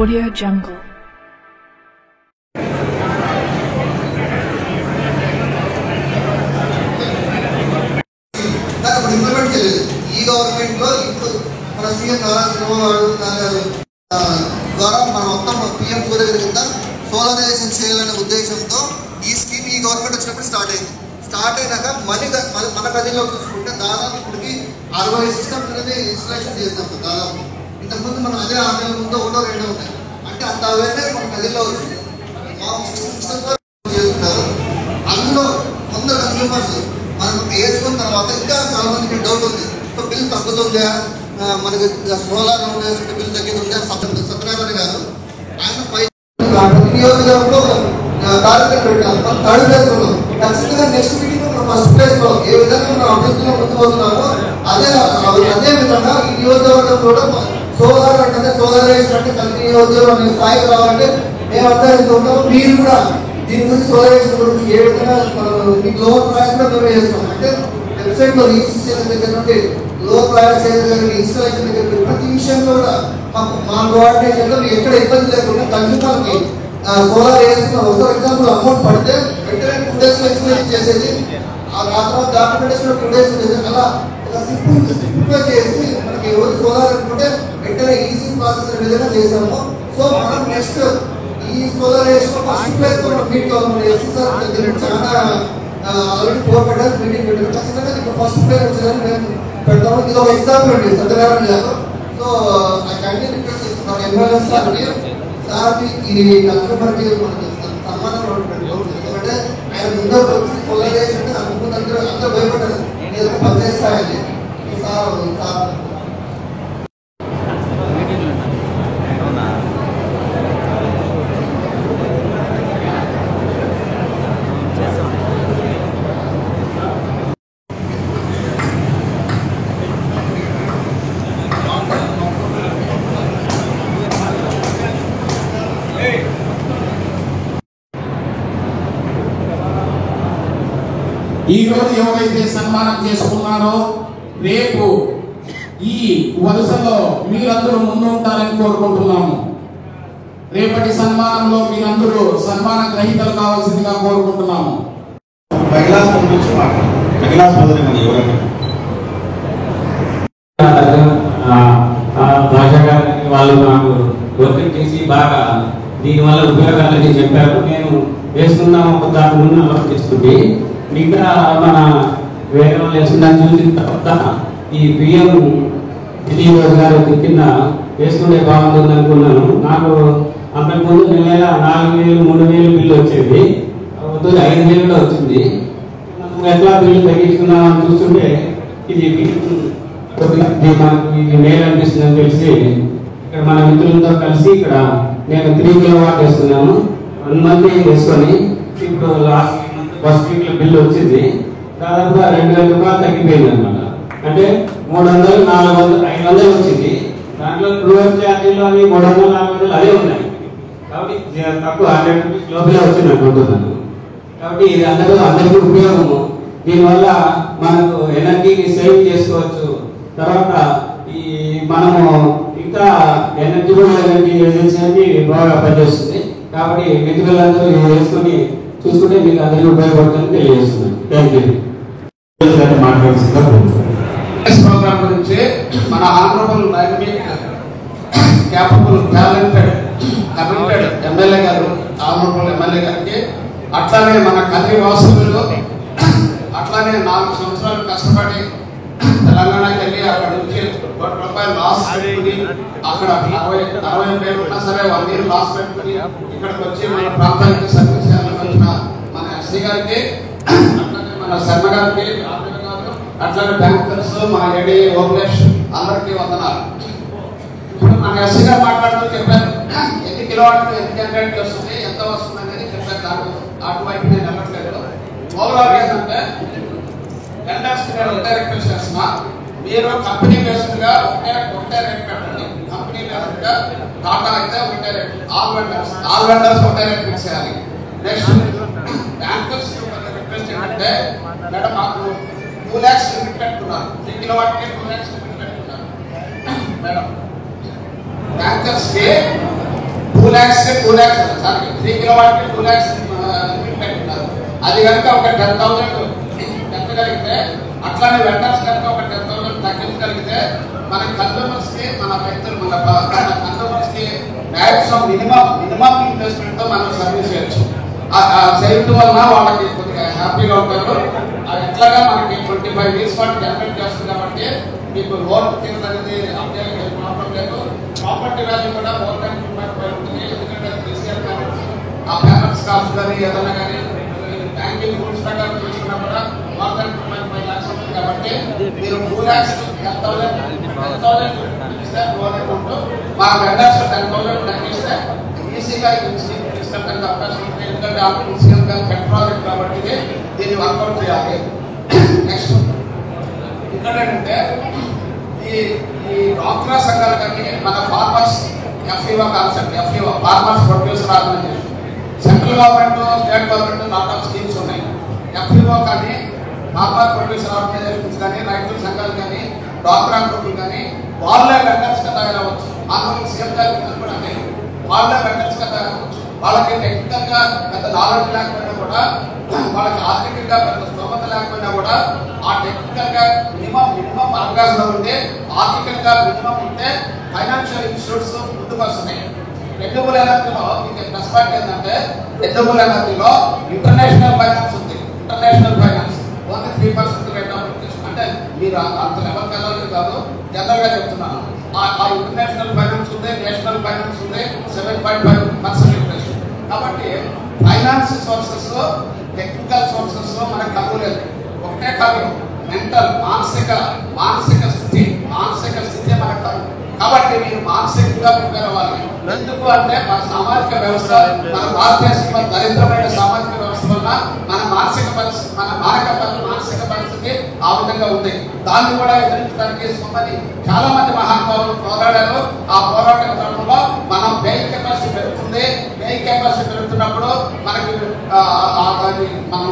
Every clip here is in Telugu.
Audio Jungle. ఇంప్లిమెంట్ చేయలేదు. ఈ గవర్నమెంట్ లో ఇప్పుడు మన సీఎం ద్వారా మన మొత్తం పిఎం సూర్యగారి కింద సోలరైజేషన్ చేయాలనే ఉద్దేశంతో ఈ స్కీమ్ ఈ గవర్నమెంట్ వచ్చినప్పుడు స్టార్ట్ అయింది. స్టార్ట్ అయినాక మన ప్రజల్లో చూసుకుంటే దాదాపు ఇప్పటికి 60 సిస్టమ్స్ అనేది ఇన్స్టాలేషన్ చేస్తాం. దాదాపు ఇంతకుముందు మనం అదే 6 నెలల ముందు 1-2 ఉన్నాయి. అంటే అంత అవేర్నెస్ మన ప్రజల్లో వచ్చింది. చేస్తున్నారు. అందులో కొందరు కన్స్యూమర్స్ మనం వేసుకున్న తర్వాత ఇంకా చాలా మందికి డౌట్ ఉంది. సో బిల్ తగ్గుతుందా, మనకి సోలార్ వేసుకుంటే బిల్ తగ్గుతుందా? సత్యనారాయణ గారు ఆయన నియోజకవర్గంలో టార్గెట్ పెట్టాము. మనం 3rd ప్లేస్ లో ఖచ్చితంగా నెక్స్ట్ మీటింగ్ మనం 1st ప్లేస్ లో ఏ విధంగా మనం అభివృద్ధిలో ముందు పోతున్నామో అదే విధంగా ఈ నియోజకవర్గం కూడా సోలార్ అంటే సోలారైజేషన్ అంటే ప్రతి నియోజకవర్గం అనే స్థాయికి రావాలంటే మేమంతా ఎంత ఉంటామో మీరు కూడా దీని గురించి సోలరైజేషన్ గురించి ఏ విధంగా మీకు లోవర్ ప్రైస్ కూడా మేము చేస్తాం. అంటే వెబ్సైట్ లో రిజిస్ట్రేషన్ దగ్గర నుండి లోవర్ ప్రైస్ ఇన్స్టాలేషన్ దగ్గర ప్రతి విషయంలో కూడా మా కోఆర్డినేషన్ లో మీకు ఎక్కడ ఇబ్బంది లేకుండా కన్స్యూమర్కి సోలార్ వేసుకున్నాం. ఫర్ ఎగ్జాంపుల్ అమౌంట్ పడితే వెంటనే 2 days లో ఎక్స్ప్లెయిన్ చేసేది, ఆ తర్వాత డాక్యుమెంటేషన్ 2 days చేసేది. అలా ఒక సింపుల్గా చేసి మనకి ఎవరు సోలార్ అనుకుంటే వెంటనే ఈజీ ప్రాసెస్ విధంగా చేసాము. సో మనం నెక్స్ట్ ఈ సోలరైజేషన్ 1st ప్లేస్ లో మనం మీట్ కావాలి. ఎస్సీ సార్ చాలా ఆల్రెడీ 4 days మీటింగ్ పెట్టారు. ఖచ్చితంగా ఇప్పుడు 1st ప్లేస్ వచ్చేదని మేము పెడతాము. ఇది ఒక ఎగ్జాంపుల్ అండి సత్యనారాయణ గారు. సో ఆ క్యాంటీన్ రిక్వెస్ట్ చేస్తున్నాను ఎమ్మెల్యే సార్కి ఈ కస్టమర్కి మనకి సన్మానం ఎందుకంటే ఆయన ముందరకు వచ్చి సోలరైజేషన్ అంటే అనుకున్న అందరూ భయపడ్డారు నేను పనిచేస్తాయని. సార్ ఈ రోజు ఎవరైతే సన్మానం చేసుకున్నారో రేపు ఈ వరుసలో మీరందరూ ముందు ఉంటారని కోరుకుంటున్నాము. రేపటి సన్మానంలో మీరందరూ సన్మాన గ్రహీతలు కావాల్సిందిగా కోరుకుంటున్నాము. మహిళా సోదరి ఎవరైనా భాషా గారి వాళ్ళు నాకు వర్క్ చేసి బాగా దీనివల్ల ఉపయోగాలని చెప్పారు. నేను వేసుకున్న ఒక దాని ముందు ఆలోచిస్తుంది మిగతా మన వేరే వాళ్ళు వేసుకున్నాను చూసిన తర్వాత ఈ పిఎం శ్రీనివాస్ గారు కింద వేసుకుంటే బాగుంటుంది అనుకున్నాను. నాకు అంతకుముందు నెల 4,000 3,000 బిల్లు వచ్చేది, 5,000 కూడా వచ్చింది. ఎట్లా బిల్లు తగ్గించుకున్నామని చూస్తుంటే ఇది మనకు ఇది మేలు అనిపిస్తుంది అని తెలిసి ఇక్కడ మన మిత్రులతో కలిసి ఇక్కడ నేను 3 kilowatt వేస్తున్నాను. 1 month వేసుకొని ఇప్పుడు లాస్ట్ 1st week లో బిల్లు వచ్చింది. దాదాపుగా 2,000 రూపాయలు తగ్గిపోయింది అనమాట. అంటే 300 400 500 వచ్చింది. దాంట్లో ట్రూఅప్ ఛార్జీలు అవి 300 400 అదే ఉన్నాయి. కాబట్టి తక్కువ 100 రూపీస్ లోపలే వచ్చింది అనుకుంటున్నాను. కాబట్టి ఇది అందరికీ ఉపయోగము. దీనివల్ల మనకు ఎనర్జీని సేవ్ చేసుకోవచ్చు. తర్వాత ఈ మనము ఇంకా ఎనర్జీ ఏజెన్సీ బాగా పనిచేస్తుంది. కాబట్టి మిత్రులందరూ ఇది వేసుకొని చూసుకుంటే మీకు అందరికీ ఉపయోగపడుతుందని తెలియజేస్తున్నాను. Thank you. ప్రోగ్రామ్ గురించి మన honourable dynamic capable talented committed MLA గారు ఆనరబుల్ ఎమ్మెల్యే గారికి అట్లానే మన కల్లి వాసులు అట్లానే 4 సంవత్సరాలు కష్టపడి తెలంగాణకి వెళ్ళి అక్కడ నుంచి ₹1 లాస్ పెట్టుకుని అక్కడ 60,000 ఉన్నా సరే 1 year లాస్ పెట్టుకుని ఇక్కడికి వచ్చి మన ప్రాంతానికి సర్వీస్ చేయాలని వచ్చిన మన ఎస్సీ గారికి అట్లానే మన శర్మ గారికి అట్లానే బ్యాంకర్స్ మా ఏడీ ఓపేష్ అందరికీ వందనాలు. ఇప్పుడు మన ఎస్సీ గారు మాట్లాడుతూ చెప్పారు ఎన్ని కిలోవాట్లు ఎంత జనరేట్ చేస్తుంది ఎంత వస్తుంది అనేది చెప్పారు. అటువైపు నేను వెళ్ళట్లేదు. ఓవరాల్ ఏంటంటే టెండర్స్ నేను ఒకటే రిక్వెస్ట్ చేస్తున్నా, మీరు కంపెనీ బేస్డ్ గా ఒకటే రేట్ పెట్టండి. కంపెనీ బేస్డ్ గా టాటా అయితే ఒకటే రేట్, ఆల్ వెండర్స్ ఒకటే రేట్ ఫిక్స్ చేయాలి. నెక్స్ట్ బ్యాంకర్స్ రిక్వెస్ట్ ఏంటంటే మేడం మాకు 2 lakhs లిమిట్ పెట్టుకున్నారు, 3 kilowatt కి 2 lakhs లిమిట్ పెట్టుకున్నారు మేడం. బ్యాంకర్స్ కి lakhs 3 kilowatt 2 lakhs లిమిట్ పెట్టున్నారు. అది కనుక ఒక 10,000 పెట్టగలిగితే, అట్లానే వెండర్స్ కనుక ఒక 10,000 తగ్గించగలిగితే మన కన్స్యూమర్స్ కి, మన రైతులు, మన కన్స్యూమర్స్ కి మ్యాక్సిమం మినిమం ఇన్వెస్ట్మెంట్ తో మనం సర్వీస్ చేయొచ్చు. చేయడం వలన వాళ్ళకి కొద్దిగా హ్యాపీగా ఉంటారు. ఎట్లాగా మనకి 25 years పాటు జనరేట్ చేస్తుంది కాబట్టి మీకు లోన్ తీరదనేది అప్డేట్ ప్రాబ్లం లేదు. ప్రాపర్టీ వాల్యూ కూడా మోర్ దాన్ 2.5 ఉంటుంది. ఎందుకంటే కేసీఆర్ పేమెంట్స్, ఆ పేమెంట్స్ కాస్ట్ కానీ ఏదైనా కానీ బ్యాంకింగ్ రూల్స్ ప్రకారం చూసుకున్నా కూడా మోర్ దాన్ 2.5 lakhs ఉంటుంది. కాబట్టి మీరు 2 lakhs 10,000 ఇస్తే లోన్ అమౌంట్, మా వెండర్స్ 10,000 తగ్గిస్తే ఈజీగా ఇన్స్టెంట్ అవకాశం ఉంటుంది. ఎందుకంటే పెట్ ప్రాజెక్ట్ కాబట్టి దీన్ని వర్కౌట్ చేయాలి. నెక్స్ట్ ఇక్కడ ఏంటంటే ఈ డ్వాక్రా సంఘాలు కానీ మన farmers FEO concept, FEO farmers producer organization, central government, state government lot of schemes ఉన్నాయి. ఎఫ్ఈఓ కానీ, ఫార్మర్ ప్రొడ్యూసర్ ఆర్గనైజేషన్స్ కానీ, రైతుల సంఘాలు కానీ, డ్వాక్రా గ్రూపులు కానీ వాళ్ళే వెండర్స్ గా తయారవచ్చు. ఆంధ్రప్రదేశ్ సీఎం గారు కూడా అంటే వాళ్ళే వెండర్స్ గా తయారవచ్చు. వాళ్ళకి టెక్నికల్ గా పెద్ద నాలెడ్జ్ లేకపోయినా కూడా, వాళ్ళకి ఆర్థికంగా పెద్ద స్తోమత లేకపోయినా కూడా, ఆ టెక్నికల్ గా మినిమం అవగాహన ఉంటే, ఆర్థికంగా మినిమం ఉంటే ఫైనాన్షియల్ ఇన్స్టిట్యూట్స్ ముందుకు వస్తున్నాయి. రెన్యూబుల్ ఎనర్జీలో మీకు ప్లస్ పాయింట్ ఏంటంటే, రెన్యూబుల్ ఎనర్జీలో ఇంటర్నేషనల్ ఫైనాన్స్ ఉంది. International finance only 3% rate of interest. అంటే మీరు అంత లెవెల్కి వెళ్ళాలి కాదు, జనరల్ గా చెప్తున్నాను. ఆ ఇంటర్నేషనల్ ఫైనాన్స్ ఉంది, నేషనల్ ఫైనాన్స్ ఉంది, 7.5% ఇంట్రెస్ట్. కాబట్టి ఫైనాన్స్ సోర్సెస్, టెక్నికల్ సోర్సెస్ మనకు కలుగులేదు. ఒకటే కాదు, మెంటల్ మానసిక స్థితి మనకు కలుగు. కాబట్టి మీరు మానసికంగా ప్రిపేర్ అవ్వాలి. ఎందుకు అంటే మన సామాజిక వ్యవస్థ, మన భారతదేశంలో దరిద్రమైన సామాజిక వ్యవస్థ వల్ల మన మానసిక పరిస్థితి ఆ విధంగా ఉంది. దాన్ని కూడా ఎదిరించడానికి చాలా మంది మహానుభావులు పోరాడారు. ఆ పోరాటం క్రమంలో మనం బెయిల్ కెపాసిటీ పెరుగుతుంది. బెయిల్ కెపాసిటీ పెరుగుతున్నప్పుడు మనకి మనం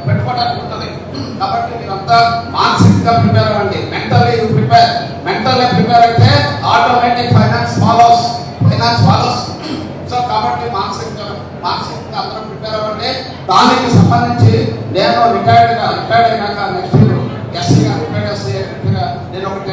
పెట్టుకోవడానికి ఉంటుంది. కాబట్టి మీరంతా మానసికంగా ప్రిపేర్ అవ్వండి. మెంటల్లీ ప్రిపేర్ అయితే ఆటోమేటిక్ ఫైనాన్స్ ఫాలోస్. సో కాబట్టి మానసికంగా అందరూ ప్రిపేర్ అవ్వండి. దానికి సంబంధించి నేను రిటైర్డ్ అయినాక నెక్స్ట్ ఇయర్ ఎస్సీగా రిటైర్డ్ నేను ఒకటి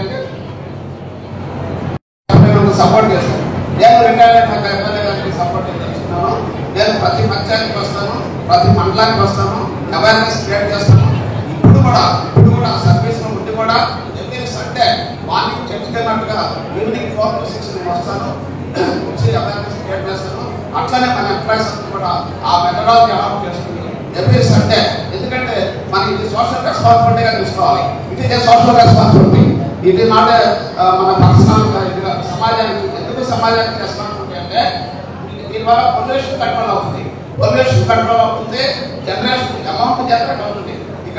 సపోర్ట్ చేస్తాను. నేను రిటైర్డ్ అయినాక ఎమ్మెల్యే గారికి సపోర్ట్ చేస్తున్నాను. నేను ప్రతి పంచాయతీకి వస్తాను, ప్రతి మండలానికి వస్తాను, అవేర్నెస్ క్రియేట్ చేస్తాను. ఇప్పుడు కూడా సర్వీస్ లో ఉండి కూడా ఎవ్రీ సండే మార్నింగ్ చెప్తున్నట్టుగా ఈవినింగ్ 4 to 6 నేను వస్తాను, వచ్చి అవేర్నెస్ క్రియేట్ చేస్తాను. అట్లనే మన ఎంప్లాయీస్ అంతా కూడా ఆ మెథడాలజీ అడాప్ట్ చేసుకుని ఎవ్రీ సండే, ఎందుకంటే మనం ఇది సోషల్ రెస్పాన్సిబిలిటీగా తీసుకోవాలి. ఇది సోషల్ రెస్పాన్సిబిలిటీ, ఇది నాట్ మన పర్సనల్ సమాజానికి. ఎందుకు సమాజానికి రెస్పాన్సిబిలిటీ అంటే దీనివల్ల పొల్యూషన్ కంట్రోల్ అవుతుంది, జనరేషన్ అమౌంట్ జనరేట్ అవుతుంది. ఇక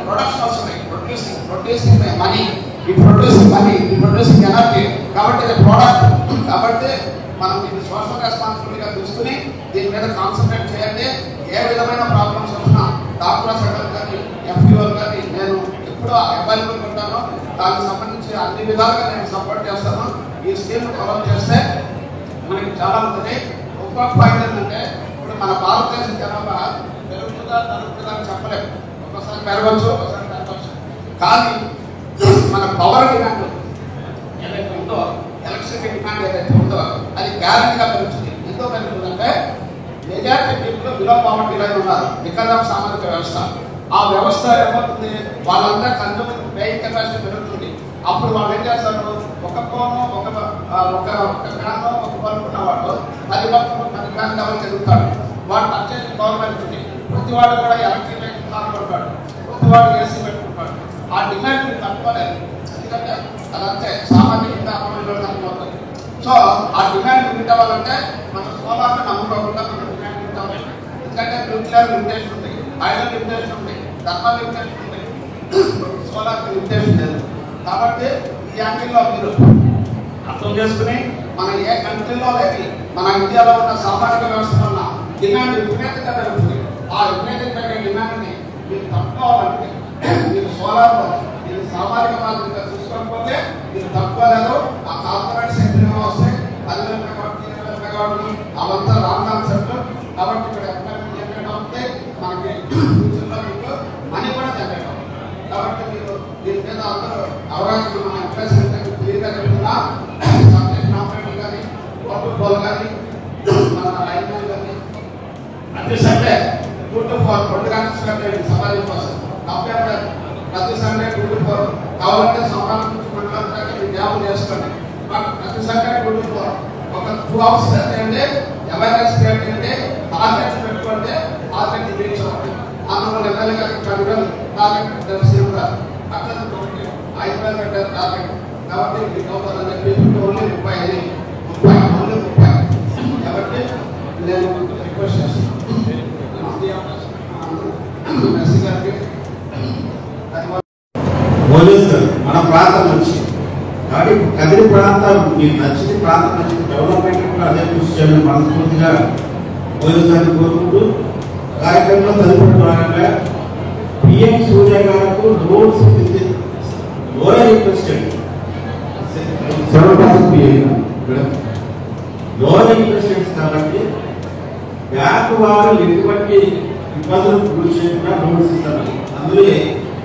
ప్రొడక్షన్ వస్తున్నాయి, ప్రొడ్యూసింగ్ మనీ, ఈ ప్రొడ్యూసింగ్ ఎనర్జీ. కాబట్టి ఇది ప్రోడక్ట్. కాబట్టి మనం ఇది సోషల్ రెస్పాన్సిబిలిటీగా తీసుకుని దీని మీద కాన్సన్ట్రేట్ చేయండి. ఏ విధమైన ప్రాబ్లమ్స్ వచ్చినా డాక్టర్ సెక్టర్ కానీ, ఎఫ్ఈఓలు కానీ నేను ఎప్పుడూ అవైలబుల్ ఉంటాను. దానికి సంబంధించి అన్ని విధాలుగా నేను సపోర్ట్ చేస్తాను. ఈ స్కీమ్ ఫాలో చేస్తే మనకి చాలా ఉంటుంది. ఒక్కొక్క పాయింట్ ఏంటంటే, ఇప్పుడు మన భారతదేశ జనాభా తరుగుతుందా అని చెప్పలేము. ఒకసారి పెరగవచ్చు, ఒకసారి తగ్గవచ్చు. కానీ మన పవర్ డిమాండ్ ఏదైతే ఉందో, ఎలక్ట్రిసిటీ డిమాండ్ ఏదైతే ఉందో, అది గ్యారెంటీగా పెరుగుతుంది. ఎందుకు పెరుగుతుందంటే majority people below poverty line ఉన్నారు బికాజ్ ఆఫ్ సామాజిక వ్యవస్థ. ఆ వ్యవస్థ ఏమవుతుంది, వాళ్ళంతా కన్జ్యూమర్ పేయింగ్ కెపాసిటీ పెరుగుతుంది. అప్పుడు వాళ్ళు ఏం చేస్తారు, ఒక కోణం ఒక గ్రామం ఒక బల్బు ఉన్నవాడు 10 గ్రామం లెవెల్ తిరుగుతాడు. వాడు పర్చేజ్ గవర్నమెంట్ ఉంది. ప్రతి వాడు కూడా ఎలక్ట్రిక్ వెహికల్ కొనుక్కుంటాడు, ప్రతి వాడు ఏసీ పెట్టుకుంటాడు. ఆ డిమాండ్ మీరు తట్టుకోలేదు. ఎందుకంటే అదంతే సామాజికంగా అమలు అవుతుంది. సో ఆ డిమాండ్ మీట్ అవ్వాలంటే మనం సోలార్ని నమ్ముకోకుండా మనం డిమాండ్ మీట్ అవ్వాలి. ఎందుకంటే న్యూక్లియర్ లిమిటేషన్ ఉంది, హైడ్రో లిమిటేషన్ ఉంది, థర్మల్ లిమిటేషన్ ఉంది, సోలార్ లిమిటేషన్ లేదు. కాబట్టి ఈ యాంగిల్లో మీరు అర్థం చేసుకుని మన ఏ కంట్రీలో లేదు, మన ఇండియాలో ఉన్న సామాజిక వ్యవస్థ వల్ల డిమాండ్ విపరీతంగా పెరుగుతుంది. ఆ విపరీతంగా పెరిగే డిమాండ్ని మీరు తట్టుకోవాలంటే మీరు సోలార్లో మీరు సామాజిక బాధ్యతగా చూసుకోకపోతే మీరు తట్టుకోలేదు. ఆ కార్పొరేట్ సెక్టర్ వస్తాయి, 10,000 చేసుకోండి. ప్రతి సంఘానికి ఒక 2 hours అంటే అవేర్నెస్ అంటే టార్గెట్స్ పెట్టుకుంటే టార్గెట్ రీచ్ అవ్వండి. ఆంధ్రలో ఎమ్మెల్యే గారికి 10,000 టార్గెట్ తెలుసుకుంటారు. అట్లా 5,000 పెట్టారు టార్గెట్. కాబట్టి మీకు అవుతుందని చెప్పి ఓన్లీ 30 కాబట్టి నేను రిక్వెస్ట్ చేస్తాను మన ప్రాంతం నుంచి కాబట్టి కదిరి ప్రాంతం మీకు నచ్చిన ప్రాంతం నుంచి డెవలప్మెంట్ కూడా అదే కృషి చేయాలని మనస్ఫూర్తిగా పోలీసులను కోరుకుంటూ కార్యక్రమంలో తదుపరి భాగంగా పిఎం సూర్య గారికి రోడ్స్ లోయర్ ఇంట్రెస్టెడ్ 7% లోయర్ ఇంట్రెస్టెడ్స్ కాబట్టి బ్యాంకు వారు ఎటువంటి ఇబ్బందులు గురి చేయకుండా లోన్స్ ఇస్తారు. అందులో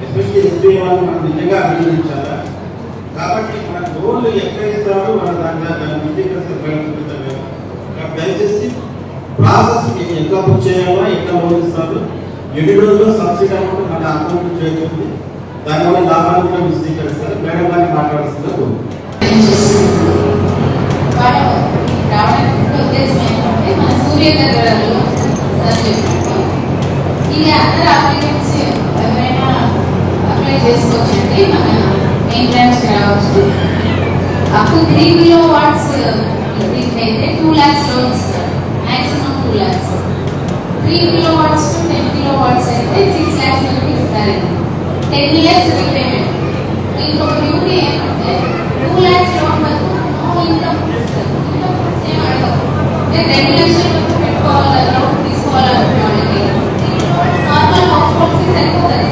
ఎస్పెషల్లీ ఎస్బీఐ వాళ్ళు మనం నిజంగా అభినందించాలా. కాబట్టి మన లోన్లు ఎక్కడ ఇస్తారు మన దాన్ని దయచేసి ప్రాసెస్ ఎట్లా బుక్ చేయాలో ఎట్లా లోన్ ఇస్తారు ఎన్ని రోజుల్లో సబ్సిడీ అమౌంట్ మన అకౌంట్ చేరుతుంది దానివల్ల లాభాలు కూడా విశదీకరిస్తారు. మేడం గారిని మాట్లాడుతున్నారు. మన సూర్య ఇది అందరూ అప్లికెంట్స్ ఎవరైనా అప్లై చేసుకోవచ్చండి. మన మెయిన్ బ్రాంచ్ రావచ్చు. అప్ టు 3 kilowatts అయితే 2 lakhs లోన్ ఇస్తారు. Maximum 2 lakhs. 3 kilowatts to 10 kilowatts అయితే 6 lakhs వరకు ఇస్తారండి. 10 years రీపేమెంట్. ఇంకొక బ్యూటీ ఏంటంటే 2 lakhs లోన్ వరకు నో ఇన్కమ్ ఇస్తారు. ఏం అడగవు. 2 లక్షల వరకు పెట్టుకోవాలి లోన్ తీసుకోవాలనుకునే వాళ్ళకి నార్మల్ హౌస్ హోల్డ్స్కి సరిపోతుంది.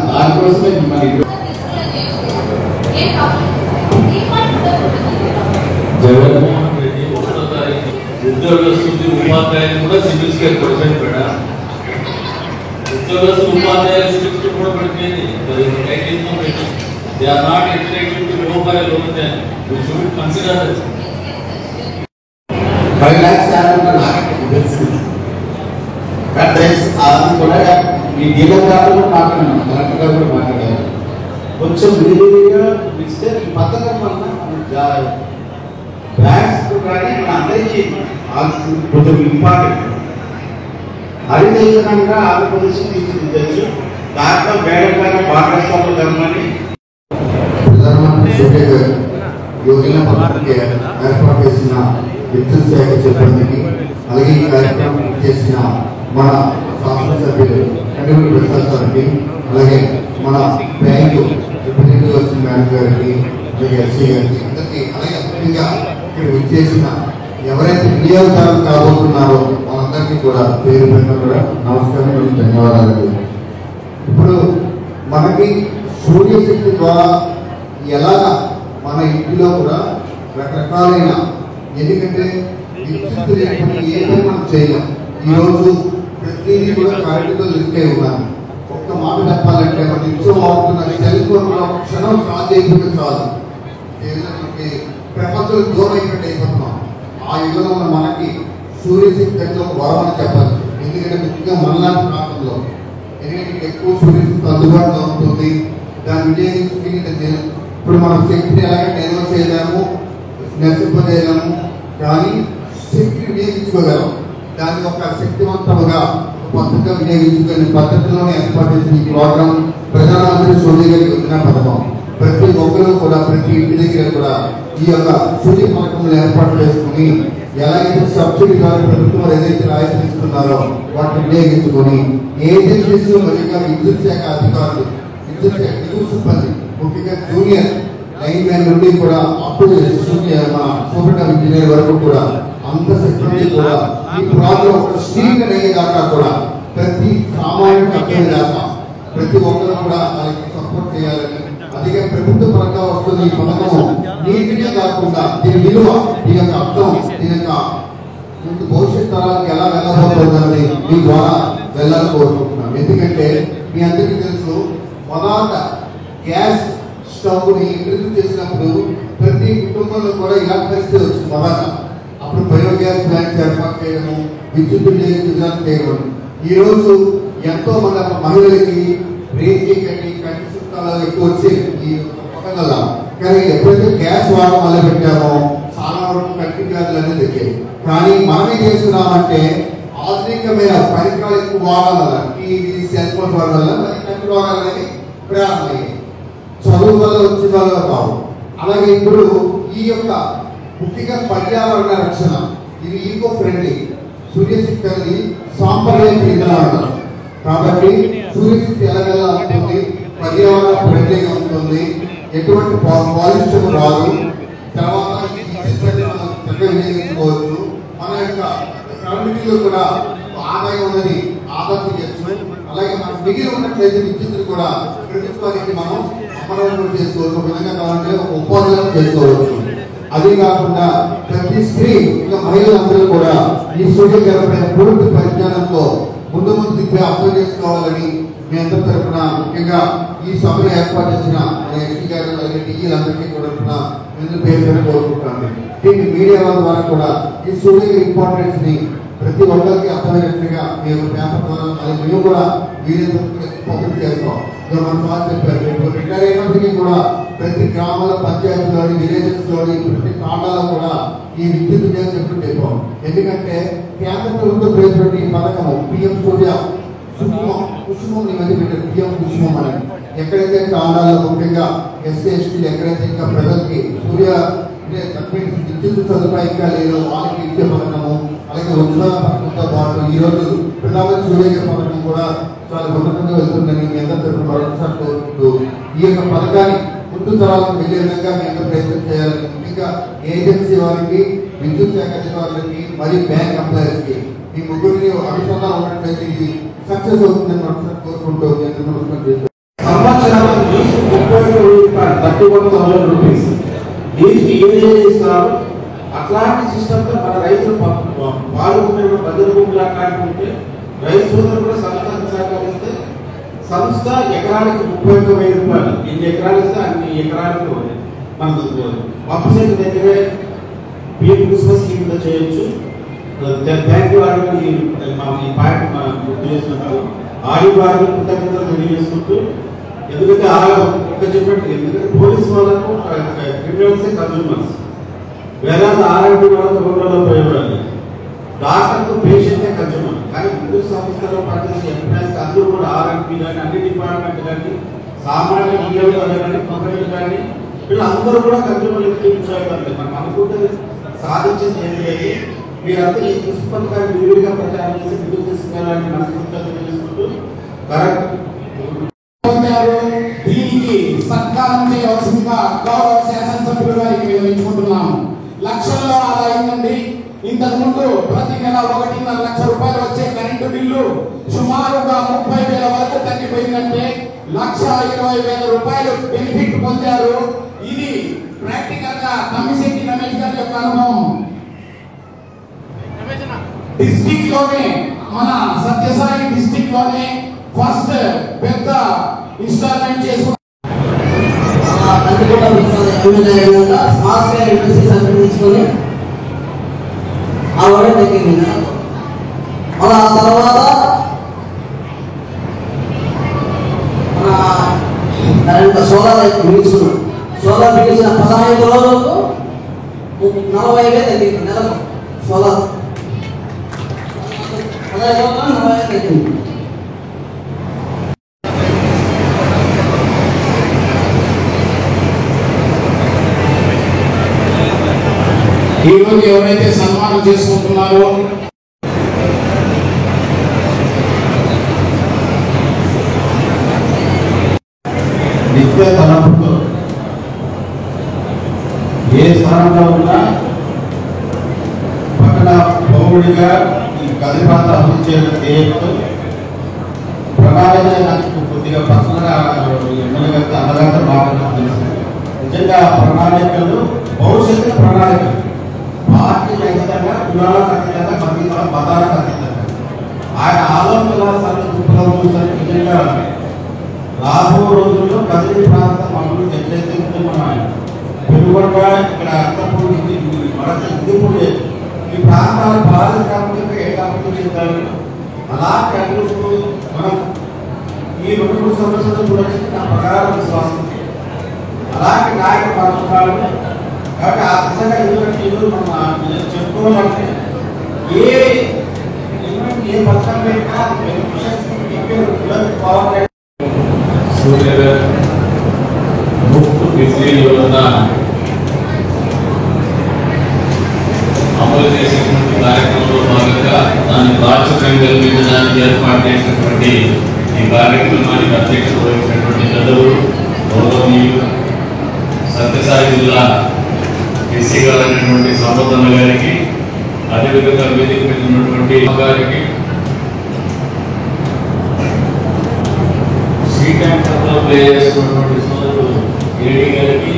దానికోసమే మిమ్మల్ని జగన్మోహన్ రెడ్డి 1వ తారీఖు ఉద్యోగస్తులు ఉపాధ్యాయులు కూడా సివిల్ స్కేల్ పడిపోయింది మేడం. ఉద్యోగస్తులు ఉపాధ్యాయులు సివిల్ స్కేల్ కూడా పడిపోయింది. They are not entitled to go for a loan then. We should consider this. 5 lakhs నాకు తెలుస్తుంది. కూడా ఈ డీలర్ గారు కూడా మాట్లాడాను, కలెక్టర్ గారు కూడా మాట్లాడారు. కొంచెం విడివిడిగా ఇస్తే ఈ పథకం వల్ల బ్యాంక్స్ కానీ మన అందరికీ కొంచెం ఇంపార్టెంట్. అధికంగా ఆంధ్రప్రదేశ్ తీర్చిదిద్దచ్చు. దాంట్లో మేడం గారి భాగస్వామ్యం జరగమని ప్రధానమంత్రి సూర్య గారు యోజన పథకానికి ఏర్పాటు చేసిన విద్యుత్ శాఖ సిబ్బందికి అలాగే ఈ కార్యక్రమం చేసిన మన శాసనసభ్యులు కడివెల ప్రసాద్ గారికి అలాగే మన బ్యాంకు రిప్రజెంటేటివ్ వచ్చిన మేడం గారికి అలాగే ఎస్సీ గారికి అందరికీ అలాగే ముఖ్యంగా ఇక్కడ విచ్చేసిన ఎవరైతే వినియోగదారులు కాబోతున్నారో వాళ్ళందరికీ కూడా పేరు పేరున కూడా నమస్కారం మరియు ధన్యవాదాలు. ఇప్పుడు మనకి సూర్యశక్తి ద్వారా ఎలాగా మన ఇంటిలో కూడా రకరకాలైన ఎందుకంటే విద్యుత్ లేకపోతే ఏ పని మనం చేయలేం. ఈరోజు ప్రతిదీ కూడా కరెంటుతో లింక్ అయి ఉన్నాను. ఒక్క మాట చెప్పాలంటే మన ఇంట్లో వాడుతున్న సెల్ ఫోన్ క్షణం ఛార్జ్ అయిపోతే చాలు మనకి ప్రపంచంలో దూరం అయినట్టు అయిపోతున్నాం. ఆ యుగంలో ఉన్న మనకి సూర్యశక్తి అంటే ఒక వరం అని చెప్పాలి. ఎందుకంటే ముఖ్యంగా మనలాంటి ప్రాంతంలో ఎందుకంటే ఎక్కువ సూర్యశక్తి అందుబాటులో ఉంటుంది. దాన్ని వినియోగించుకుని ఇప్పుడు మనం శక్తిని ఎలాగ నిల్వ చేయలేము, నశింపజేయలేము, కానీ శక్తిని వినియోగించుకోగలం. దాన్ని ఒక శక్తివంతముగా పద్ధతిగా వినియోగించుకునే పద్ధతిలోనే ఏర్పాటు చేసిన ఈ ప్రోగ్రాం ప్రధానమంత్రి సూర్య గారి యోజన పథకం. ప్రతి ఒక్కరూ కూడా ప్రతి ఇంటి దగ్గర కూడా ఈ యొక్క సూర్య పథకంలో ఏర్పాటు చేసుకుని ఎలాగైతే సబ్సిడీ ద్వారా ప్రభుత్వం ఏదైతే రాయితీ ఇస్తున్నారో వాటిని వినియోగించుకొని ఏజెన్సీస్ మరియు విద్యుత్ శాఖ అధికారులు విద్యుత్ శాఖ దిగువ సిబ్బంది ముఖ్యంగా జూనియర్ లైన్ మ్యాన్ నుండి కూడా అప్పుడు మన సూపర్ ఇంజనీర్ వరకు కూడా అంత సిబ్బంది కూడా ఈ ప్రాంతంలో ఒక స్టీల్ అయ్యేదాకా కూడా ప్రతి సామాన్యుడికి అర్థమయ్యేదాకా ప్రతి ఒక్కరు కూడా వాళ్ళకి సపోర్ట్ చేయాలని అదిగా ప్రభుత్వ పరంగా వస్తుంది ఈ పథకం నీటినే కాకుండా దీని విలువ దీని యొక్క అర్థం దీని యొక్క భవిష్యత్ తరాలకు ఎలా వెళ్ళబోతుందని మీ ద్వారా వెళ్ళాలని కోరుకుంటున్నాం. ఎందుకంటే మీ అందరికీ తెలుసు, మొదట గ్యాస్ స్టవ్ని ఇంట్రడ్యూస్ చేసినప్పుడు ప్రతి కుటుంబంలో కూడా ఇలాంటి పరిస్థితి వచ్చింది. మొదట అప్పుడు బయోగ్యాస్ ప్లాంట్స్ ఏర్పాటు చేయడము, విద్యుత్ వినియోగించడం చేయడం. ఈరోజు ఎంతో మంది మహిళలకి రేంజింగ్ అని కంటి సుఖాలు ఎక్కువ వచ్చి ఈ పక్కన, కానీ ఎప్పుడైతే గ్యాస్ వాడడం మొదలు పెట్టామో చాలా వరకు కంటి వ్యాధులు అనేది తగ్గాయి. కానీ మనం ఏం చేస్తున్నామంటే ఆధునికమైన పరికరాలు ఎక్కువ వాడడం వల్ల, టీవీ సెల్ ఫోన్ వాడడం వల్ల మనకి కంటి రోగాలు అనేవి ప్రారంభమయ్యాయి. చదువు వల్ల వచ్చిన వల్ల కావు. అలాగే ఇప్పుడు ఈ యొక్క ముఖ్యంగా పర్యావరణ రక్షణ, ఇది ఈకో ఫ్రెండ్లీ, సూర్యశక్తి సాంప్రదాయ ఇంధనం. కాబట్టి సూర్యశక్తి ఎలాగెలా ఉంటుంది, పర్యావరణ ఫ్రెండ్లీగా ఉంటుంది, ఎటువంటి పాల్యూషన్ రాదు. తర్వాత వినియోగించుకోవచ్చు. మన యొక్క కమ్యూనిటీలో కూడా ఆదాయం ఉన్నది ఆదా చేయొచ్చు. అలాగే మన మిగిలి ఉన్నట్లయితే విద్యుత్తులు కూడా ప్రభుత్వానికి మనం అమలు చేసుకోవచ్చు. ఒక విధంగా కావాలంటే ఒక ఉపాధులను చేసుకోవచ్చు. అదే కాకుండా ప్రతి స్త్రీ ఇంకా మహిళలందరూ కూడా ఈ సూర్యగ్రహపై పూర్తి పరిజ్ఞానంతో ముందు దిగ్గు అర్థం చేసుకోవాలని మీ అందరి తరఫున, ముఖ్యంగా ఈ సభను ఏర్పాటు చేసిన ఎస్టీ గారు అలాగే టీజీలందరికీ కూడా పేరు కోరుకుంటాను. దీన్ని మీడియా ద్వారా కూడా ఈ సూర్య ఇంపార్టెన్స్ ని ప్రతి ఒక్కరికి అర్థమైనట్టుగా మేము పేపర్ ద్వారా అలాగే మేము కూడా మీడియా పబ్లిక్ చేస్తాం. మన సార్ చెప్పారు, రిటైర్ అయినప్పటికీ కూడా ప్రతి గ్రామాల పంచాయతీలోని విలేజెస్ లోని ప్రతి తాండాలో కూడా ఈ విద్యుత్ వినియోగం చెప్పాం. ఎందుకంటే కేంద్ర ప్రభుత్వం ప్రవేశపెట్టిన ఈ పథకము పిఎం సూర్య కుసుమం ఈ మధ్య పెట్టారు. పిఎం కుసుమం అని ఎక్కడైతే తాండాల్లో ముఖ్యంగా ఎస్సీ ఎస్టీలు ఎక్కడైతే ఇంకా ప్రజలకి సూర్య అంటే విద్యుత్ సదుపాయం ఇంకా లేదు వాళ్ళకి ఇచ్చే పథకము, అలాగే ఉజ్వల పథకంతో పాటు ఈ రోజు ప్రధాన సూర్య పథకం కూడా చాలా ఉన్నతంగా వెళ్తుందని మీ అందరూ మరొకసారి కోరుకుంటూ ఈ యొక్క పథకాన్ని ముందు తరాలకు వెళ్ళే విధంగా మీ అందరూ ప్రయత్నం చేయాలని, ముఖ్యంగా ఏజెన్సీ వారికి, విద్యుత్ శాఖ అధికారులకి మరియు బ్యాంక్ ఎంప్లాయీస్ కి ఈ ముగ్గురిని అనుసంధానం ఉన్నట్లయితే ఇది సక్సెస్ అవుతుందని మరొకసారి కోరుకుంటూ ఇస్తున్నారు. అట్లాంటి సిస్టమ్ మన రైతులు పాల్గొనే బదులు భూములు అట్లాంటి రైతు సోదరులు కూడా సంస్థ సహకరిస్తే సంస్థ ఎకరానికి 31,000 రూపాయలు, ఎన్ని ఎకరాలు ఇస్తే అన్ని ఎకరాలకు మనకు పప్పు సెట్ దగ్గరే పిఎం క్రిస్మస్ స్కీమ్ చేయొచ్చు. బ్యాంకు వారికి ఈ పాయింట్ గుర్తు చేస్తున్నారు. ఆడి వారికి కృతజ్ఞతలు తెలియజేసుకుంటూ, ఎందుకంటే ఒక చెప్పండి, ఎందుకంటే పోలీసు వాళ్ళకు క్రిమినల్సే కన్జ్యూమర్స్, వేరే ఆర్ఐపి వాళ్ళకు రోడ్లలో పోయేవాళ్ళు, డాక్టర్కు పేషెంటే కన్జ్యూమర్. కానీ ముందు సంస్థలో పనిచేసే ఎంప్లాయీస్ అందరూ కూడా ఆర్ఐపి కానీ అన్ని డిపార్ట్మెంట్ కానీ సామాన్య వినియోగదారులు కానీ కంపెనీలు కానీ వీళ్ళందరూ కూడా కన్జ్యూమర్లు తీర్చుకోవాలి. మనం అనుకుంటే సాధించింది ఏం లేదు. మీరంతా ఈ కృషి పథకాన్ని విరివిగా ప్రచారం చేసి ముందుకు తీసుకెళ్ళాలని మనస్ఫూర్తిగా తెలియజేసుకుంటూ దీనికి సత్కారం చేయవలసిందిగా గౌరవ శాసనసభ్యులు గారికి వివరించుకుంటున్నాము. లక్షల్లో అలా అయిందండి. ఇంతకు ముందు ప్రతి నెల 1.5 లక్ష రూపాయలు వచ్చే కరెంటు బిల్లు సుమారుగా 30,000 వరకు తగ్గిపోయిందంటే 1,20,000 రూపాయలు బెనిఫిట్ పొందారు. ఇది ప్రాక్టికల్ గా తమ్మిశెట్టి రమేష్ గారి యొక్క అనుభవం. డిస్ట్రిక్ట్ లోనే, మన సత్యసాయి డిస్ట్రిక్ట్ లోనే ఫస్ట్ పెద్ద ఇన్స్టాల్మెంట్ చేసుకున్నాం. స్మాల్ స్కేల్ ఇండస్ట్రీస్ అభివృద్ధించుకొని ఆ వాడే తగ్గింది. మళ్ళీ ఆ తర్వాత కరెంట్ సోలార్ బిగించుకున్నాం. సోలార్ బిగించిన 15 రోజులకు 40,000 తగ్గింది నెలకు. సోలార్ 15 రోజులు 40,000 తగ్గింది. ఈ రోజు ఎవరైతే సన్మానం చేసుకుంటున్నారో నిత్య తలంపుతో ఏ స్థానంలో ఉన్నా పక్కన పౌరుడిగా ఈ గది ప్రాంతం అభివృద్ధి చేయడం ధ్యేయంతో ప్రణాళిక నాకు కొద్దిగా పర్సనల్గా ఎమ్మెల్యే గారితో అందరితో మాట్లాడడం తెలుసు. నిజంగా ప్రణాళికలు భవిష్యత్తు ప్రణాళికలు పార్టీ ఖచ్చితంగా కులాలకు ఖచ్చితంగా మతాలకు ఖచ్చితంగా ఆయన ఆలోచన సందర్భంలో చూసారు. నిజంగా రాబో రోజుల్లో కదిరి ప్రాంతం అభివృద్ధి ఎట్లయితే ఉంటే మన పెనుగొండ ఇక్కడ అత్తపూడి హిందూపూడి ఈ ప్రాంతాలు పారిశ్రామికంగా ఏ అభివృద్ధి చెందాలి. అలాంటి అభివృద్ధి మనం ఈ 2-3 సంవత్సరాలు కూడా నా ప్రకారం విశ్వాసం అలాంటి నాయకులు పడుతున్నారు. కాబట్టి ఆ దిశగా ఎందుకంటే మనం చెప్పుకోవాలంటే ఏ పథకం పెట్టినా సూర్యగర్ ముఫ్త్ బిజ్లీ యోజన అమలు చేసేటువంటి కార్యక్రమంలో భాగంగా దాన్ని ప్రాచుర్యం కల్పించడానికి ఏర్పాటు చేసినటువంటి ఈ కార్యక్రమానికి అధ్యక్షత వహించినటువంటి పెద్దలు గౌరవనీయులు సత్యసాయి జిల్లా ఎస్సీ గారైనటువంటి సంపదన్న గారికి, అదేవిధంగా వేదిక మీద ఉన్నటువంటి గారికి, స్ట్రీట్ యాంకర్లో ప్లే చేస్తున్నటువంటి సోదరుడు ఏడీ గారికి,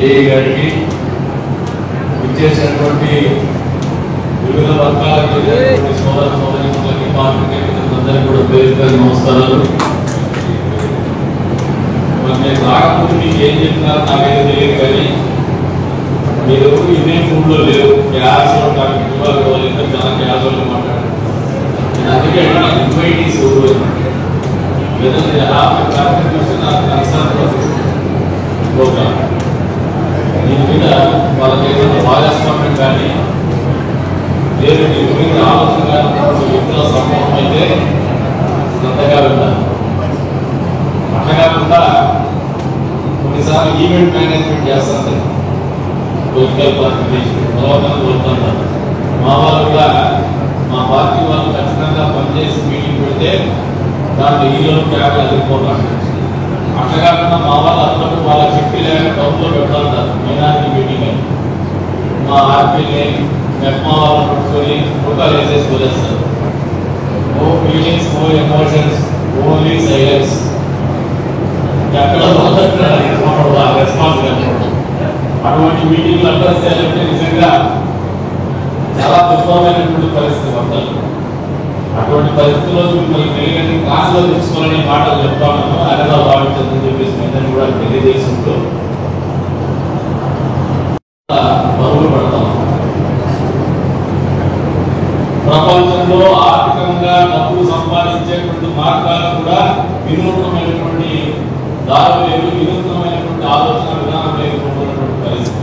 ఏఈ గారికి, ఇచ్చేసినటువంటి వివిధ వర్గాలకు సోదర సోదరులకి, పార్టీకి కూడా పేరుగా నమస్కారాలు. నేను రాకముందు మీకు ఏం చెప్తున్నారు నాకైతే తెలియదు, కానీ మీరు ఇదే ఫుడ్లో లేవు, గ్యాస్లో ఇంకా చాలా గ్యాస్లో మాట్లాడారు. నేను అందుకే ఇన్వైటీస్ ప్రోగ్రామ్ దీని మీద వాళ్ళకి ఏదైనా భాగస్వామ్యం కానీ లేదు దీని గురించి ఆలోచన కానీ వ్యక్తుల సమూహం అయితే శ్రద్ధగా ఉండాలి. అట్లా కాకుండా కొన్నిసార్లు ఈవెంట్ మేనేజ్మెంట్ చేస్తారు, పొలిటికల్ పార్టీ కోరుతుంటారు. మా వాళ్ళు కూడా మా పార్టీ వాళ్ళు ఖచ్చితంగా పనిచేసి మీటింగ్ పెడితే దాంట్లో ఈలో క్యాబ్ ఎదుర్కోవాలి. అట్లా కాకుండా మా వాళ్ళు అప్పుడు వాళ్ళ శక్తి లేక డబ్బులో పెడతారు మైనారిటీ మీటింగ్ అని. మా ఆర్పీని మెప్మా వాళ్ళని పట్టుకొని రూపాయలు వేసేసి వదిలేస్తారు. No feelings, no emotions, only silence. ఎక్కడ రెస్పాన్స్ అటువంటి మీటింగ్లు అడ్రస్ చేయాలంటే నిజంగా చాలా దుర్భరమైనటువంటి పరిస్థితి వస్తారు. అటువంటి పరిస్థితుల్లో మిమ్మల్ని తెలియని క్లాసులో తెచ్చుకోవాలని మాటలు చెప్తా ఉన్నాను. అరగా భావించదని చెప్పేసి అందరినీ కూడా తెలియజేసుకుంటూ పరుగులు పడతాం. ప్రపంచంలో ఆర్థికంగా డబ్బులు సంపాదించేటువంటి మార్గాలు కూడా వినూత్నమైనటువంటి దారులు లేవు, వినూత్నమైనటువంటి ఆలోచన విధానం లేకపోతున్నటువంటి పరిస్థితి.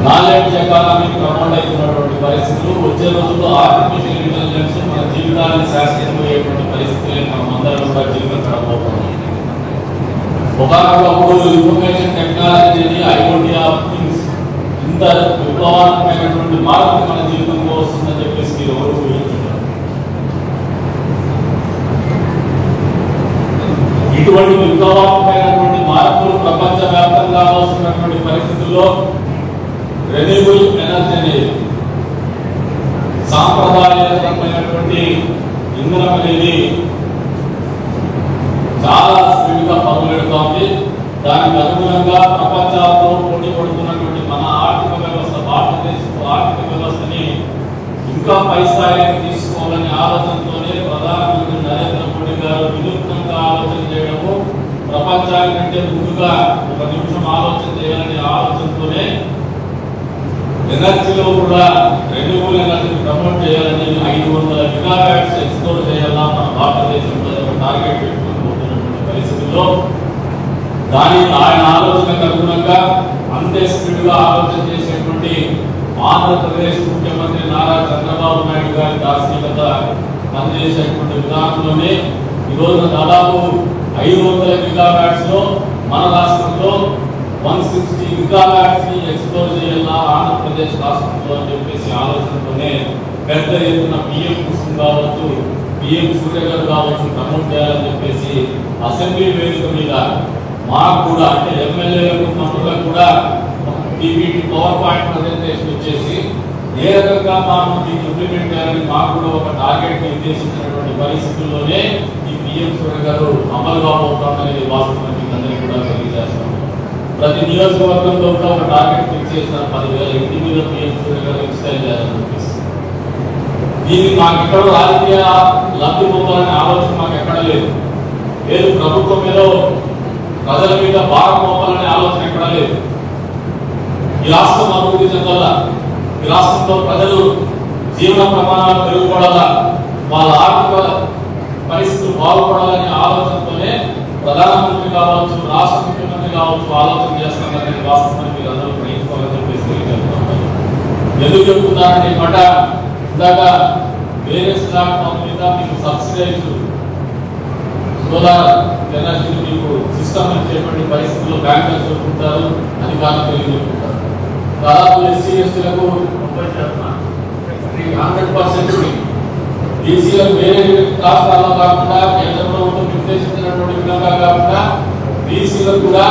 నాలెడ్జ్ ఎకానమీ ప్రమోట్ అవుతున్నటువంటి పరిస్థితులు, వచ్చే రోజుల్లో ఆర్టిఫిషియల్ ఇంటెలిజెన్స్ మన జీవితాన్ని శాసించబోయేటువంటి పరిస్థితులే మనం అందరం కూడా జీవితం గడపబోతున్నాం. ఒకనొకప్పుడు information technology, IOT of things ఇంత విప్లవాత్మకమైనటువంటి మార్పు మన జీవితంలో వస్తుందని చెప్పేసి మీరు ఎవరు ఊహించారు? ఇటువంటి విప్లవాత్మకమైనటువంటి మార్పులు ప్రపంచవ్యాప్తంగా వస్తున్నటువంటి పరిస్థితుల్లో రెన్యూబుల్ ఎనర్జీ అనేది, సాంప్రదాయమైనటువంటి ఇంధనం అనేది చాలా స్పీడ్గా పరుగులెడుతోంది. దానికి అనుగుణంగా ప్రపంచంలో పోటీ పడుతున్నటువంటి మన ఆర్థిక వ్యవస్థ, భారతదేశపు ఆర్థిక వ్యవస్థని ఇంకా పై స్థాయికి తీసుకోవాలనే ఆలోచనతోనే ప్రధానమంత్రి నరేంద్ర మోడీ గారు వినూత్నంగా ఆలోచన చేయడము, ప్రపంచానికంటే ముందుగా ఒక నిమిషం ఆలోచన చేయాలనే ఆలోచనతోనే ఎనర్జీలో కూడా రెన్యూబుల్ ఎనర్జీని ప్రమోట్ చేయాలని 500 గిగావాట్స్ ఎక్స్ప్లోర్ చేయాలా మన భారతదేశంలో టార్గెట్ పెట్టుకుని పోతున్నటువంటి పరిస్థితుల్లో ఆయన ఆలోచనకు అనుగుణంగా అంతే స్పీడ్గా ఆలోచన చేసేటువంటి ఆంధ్రప్రదేశ్ ముఖ్యమంత్రి నారా చంద్రబాబు నాయుడు గారి దార్శనికత పనిచేసేటువంటి విధానంలోనే ఈరోజు దాదాపు 500 గిగావాట్స్ లో మన రాష్ట్రంలో 160 గిగావాట్స్ ని ఎక్స్ప్లోర్ చేయాలా ఆంధ్రప్రదేశ్ రాష్ట్రంలో అని చెప్పేసి ఆలోచనతోనే పెద్ద ఎత్తున పిఎం కుసుమ్ కావచ్చు, పిఎం సూర్యగర్ కావచ్చు ప్రమోట్ చేయాలని చెప్పేసి అసెంబ్లీ వేదిక మీద మాకు కూడా అంటే ఎమ్మెల్యేలకు మంత్రులకు కూడా పీపీటీ పవర్ పాయింట్ ప్రజెంటేషన్ ఇచ్చేసి ఏ రకంగా మనం దీన్ని ఇంప్లిమెంట్ చేయాలని మాకు కూడా ఒక టార్గెట్ నిర్దేశించినటువంటి పరిస్థితుల్లోనే ఈ పిఎం సూర్యగర్ అమలు కాబోతోందనేది వాస్తవం మీకు అందరికీ కూడా తెలియజేస్తాం. ప్రతి నియోజకవర్గంలో కూడా ఒక టార్గెట్ ఫిక్స్ చేసిన 10,000 ఇంటి మీద పిఎం సూర్యగర్ ఇన్స్టాల్ చేయాలని చెప్పేసి దీన్ని మాకు ఎక్కడ రాజకీయ లబ్ధి పొందాలనే ఆలోచన మాకు ఎక్కడ లేదు. లేదు ప్రభుత్వం మీద ప్రజల మీద భారం మోపాలనే ఆలోచన ఎక్కడ లేదు. ఈ రాష్ట్రం అభివృద్ధి చెందాలా, ఈ రాష్ట్రంలో ప్రజలు జీవన ప్రమాణాలు మెరుగుపడాలా, వాళ్ళ ఆర్థిక పరిస్థితులు బాగుపడాలనే ఆలోచనతోనే ప్రధానమంత్రి కావచ్చు, రాష్ట్ర ముఖ్యమంత్రి కావచ్చు ఆలోచన చేస్తారనే వాస్తవాన్ని మీరు అందరూ గ్రహించుకోవాలని చెప్పేసి చెప్తున్నాను. ఎందుకు చెప్తున్నారంటే ఈ మాట ఇందాక వేరే ప్లాట్ఫామ్ మీద మీకు సబ్సిడైజ్ సోలార్ ఎనర్జీని మీకు సిస్టమ్ ఇచ్చేటువంటి పరిస్థితుల్లో బ్యాంకర్స్ చెప్పుకుంటారు, అధికారులు తెలియజేసుకుంటారు. దాదాపు ఎస్సీ ఎస్టీలకు 100% బీసీలకు వేరే రాష్ట్రాల్లో కాకుండా కేంద్ర ప్రభుత్వం నిర్దేశించినటువంటి విధంగా కాకుండా బీసీలకు కూడా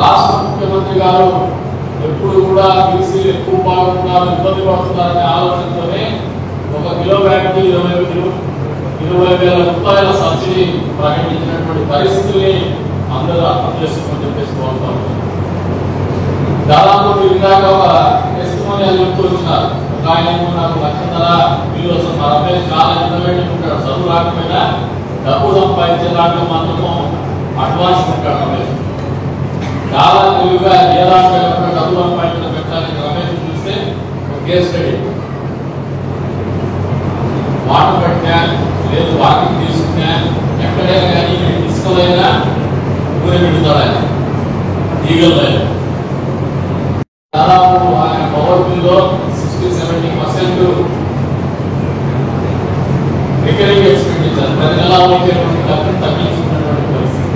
రాష్ట్ర ముఖ్యమంత్రి గారు ఎప్పుడు కూడా బీసీలు ఎక్కువ బాగున్నారు, ఇబ్బంది పడుతున్నారనే ఆలోచనతోనే 1 కిలోవాట్కి 20,000 రూపాయల సబ్సిడీ ప్రకటించినటువంటి పరిస్థితుల్ని అందరూ అర్థం చేసుకోమని చెప్పేసి కోరుతాం. దాదాపు మీరు ఇందాక ఒక టెస్టిమోనియల్ చెప్తూ వచ్చినారు. ఒక ఆయన నాకు 1,00,000 బిల్లు వస్తుంది, మా రమేష్ చాలా ఇన్నోవేటివ్ ఉంటాడు, చదువు రాకపోయినా డబ్బు సంపాదించే దాంట్లో మాత్రము అడ్వాన్స్ ఉంటాడు రమేష్. చాలా తెలివిగా ఏ దాంట్లో డబ్బు సంపాదించడం పెట్టడానికి రమేష్ చూస్తే ఒక కేస్ స్టడీ. వాటర్ పెట్టినా లేదు వాకింగ్ తీసుకున్నా ఎక్కడైనా కానీ ఇసుకలైనా ఊరే పెడతాడు ఆయన ఈగల్. దాదాపు ఆయన పవర్ బిల్లో 60-70% రికరింగ్ ఎక్స్పెండిచర్ ప్రతి నెల వచ్చేటువంటి డబ్బును తగ్గించుకున్నటువంటి పరిస్థితి.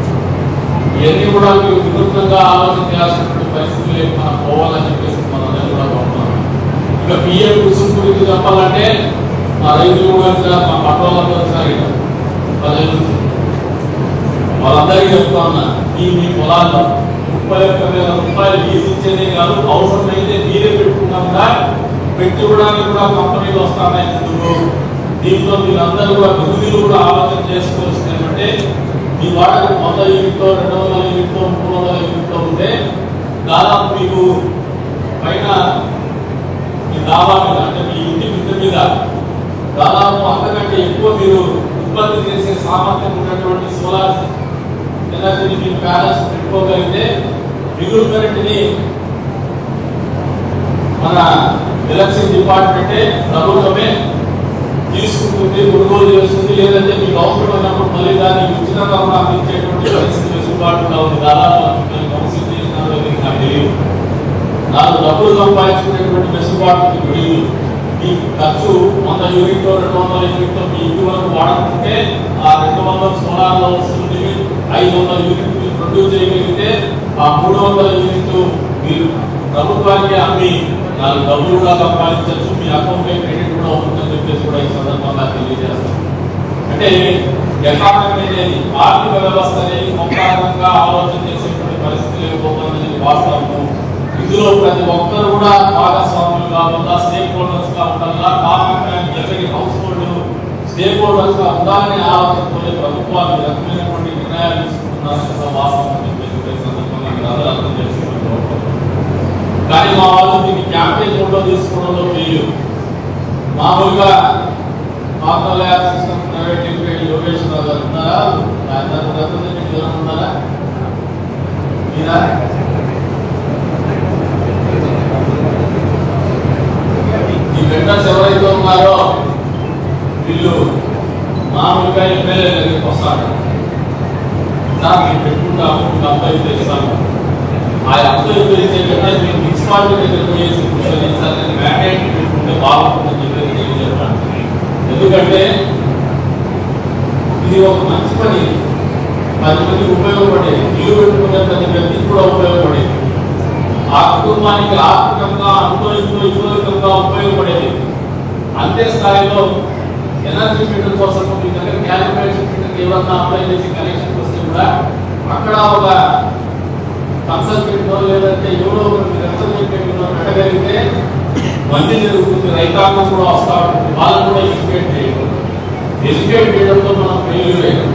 ఇవన్నీ కూడా మీరు వినూత్నంగా ఆలోచన చేయాల్సినటువంటి పరిస్థితులు మనం పోవాలని చెప్పేసి మనం అందరూ కూడా కోరుతున్నాం. ఇక పిఎం కుసుమ్ గురించి చెప్పాలంటే మా రైతులు కూడా మా పట్టణాలంతా వచ్చినారు, వాళ్ళందరికీ చెప్తా ఉన్నా మీ పొలాల్లో 31,000 రూపాయలు లీజ్ ఇచ్చేదే కాదు, అవసరమైతే మీరే పెట్టుకున్నా కూడా పెట్టుకోవడానికి కూడా కంపెనీలు వస్తున్నాయి ముందుకు. దీంట్లో మీరందరూ కూడా నిధులు కూడా ఆలోచన చేసుకోవాల్సింది ఏమంటే మీ వాటికి 100 యూనిట్లో 200 యూనిట్లో 300 యూనిట్లో ఉంటే దాదాపు మీకు పైన మీ దాబా మీద అంటే మీ ఇంటి మిద్ద మీద దాదాపు అంతకంటే ఎక్కువ మీరు ఉత్పత్తి చేసే సామర్థ్యం ఉన్నటువంటి సోలార్ ఎనర్జీని మీరు ప్యానల్స్ పెట్టుకోగలిగితే మిగులు కరెంట్ని మన ఎలక్ట్రిసిటీ డిపార్ట్మెంటే ప్రభుత్వమే తీసుకుంటుంది, కొనుగోలు చేస్తుంది. లేదంటే మీకు అవసరమైనప్పుడు మళ్ళీ దాన్ని ఉచితంగా అందించేటువంటి పరిస్థితి వెసులుబాటుగా ఉంది. దాదాపు కౌన్సిల్ చేసినారో నాకు తెలియదు. నాకు డబ్బులు సంపాదించుకునేటువంటి వెసులుబాటు తెలియదు. మీ ఖర్చు 100 యూనిట్లో 200 యూనిట్లో మీ ఇంటి వరకు వాడుకుంటే ఆ 200 సోలార్లో వస్తుంది. 500 యూనిట్లు ప్రొడ్యూస్ చేయగలిగితే ఆ 300 యూనిట్లు మీరు ప్రభుత్వానికి అమ్మి 4 డబ్బులు కూడా సంపాదించవచ్చు, మీ అకౌంట్ క్రెడిట్ కూడా అవుతుందని చెప్పేసి కూడా ఈ సందర్భంగా తెలియజేస్తాం. అంటే ఎకానమీ అనేది ఆర్థిక వ్యవస్థ అనేది మొత్తంగా ఆలోచన చేసేటువంటి పరిస్థితి లేకపోతుందని వాస్తవము. ఇందులో ప్రతి ఒక్కరు కూడా భాగస్వాములు కావాలా, స్టేక్ హోల్డర్స్ గా ఉండాలా, కామన్ ఎవరి హౌస్ హోల్డ్ స్టేక్ హోల్డర్స్ గా ఉండాలనే ఆలోచనతోనే ప్రభుత్వాలు ఈ రకమైనటువంటి నిర్ణయాలు తీసుకుంటున్నారని వాస్తవం సందర్భంగా మీరు అందరూ అర్థం చేసుకోవాలి. కానీ మా వాళ్ళు దీన్ని క్యాంపెయిన్ మోడ్లో తీసుకోవడంలో ఫెయిల్యూర్. మామూలుగా normal lab system private limited Yogeswara Rao గారు ఉన్నారా, రిప్రజెంటేటివ్ ఎవరైనా ఉన్నారా? మీరా ఈ వెండర్స్ ఎవరైతే ఉన్నారో వీళ్ళు మామూలుగా ఎమ్మెల్యే దగ్గరికి వస్తాడు, సార్ మీరు పెట్టుకుంటాము మీకు అబ్బాయి తెస్తాము. ఆ అబ్బాయి తెలిసేటంటే మీరు మున్సిపాలిటీ దగ్గరకు చేసి కూర్చొని సార్ నేను మ్యాండేట్ పెట్టుకుంటే బాగుంటుందని చెప్పేసి తెలియజేస్తాను. ఎందుకంటే ఇది ఒక మంచి పని, 10 మందికి ఉపయోగపడేది, ఇల్లు పెట్టుకునే ప్రతి వ్యక్తికి కూడా ఉపయోగపడేది, ఆ కుటుంబానికి ఆర్థికంగా అనుకూలంగా ఉపయోగపడేది. అంతే స్థాయిలో ఎనర్జీ మీటర్ కోసం మీ దగ్గర క్యాలిబ్రేషన్ మీటర్ ఏమన్నా అప్లై చేసి కనెక్షన్ వస్తే కూడా అక్కడ ఒక కన్సల్టెంట్ లేదంటే ఎవరో రిప్రజెంటేటివ్ పెట్టగలిగితే మంది జరుగుతుంది, రైతాంగం కూడా వస్తూ ఉంటుంది, వాళ్ళని కూడా ఎడ్యుకేట్ చేయడంతో మనం ఫెయిల్యూర్ అయ్యాం.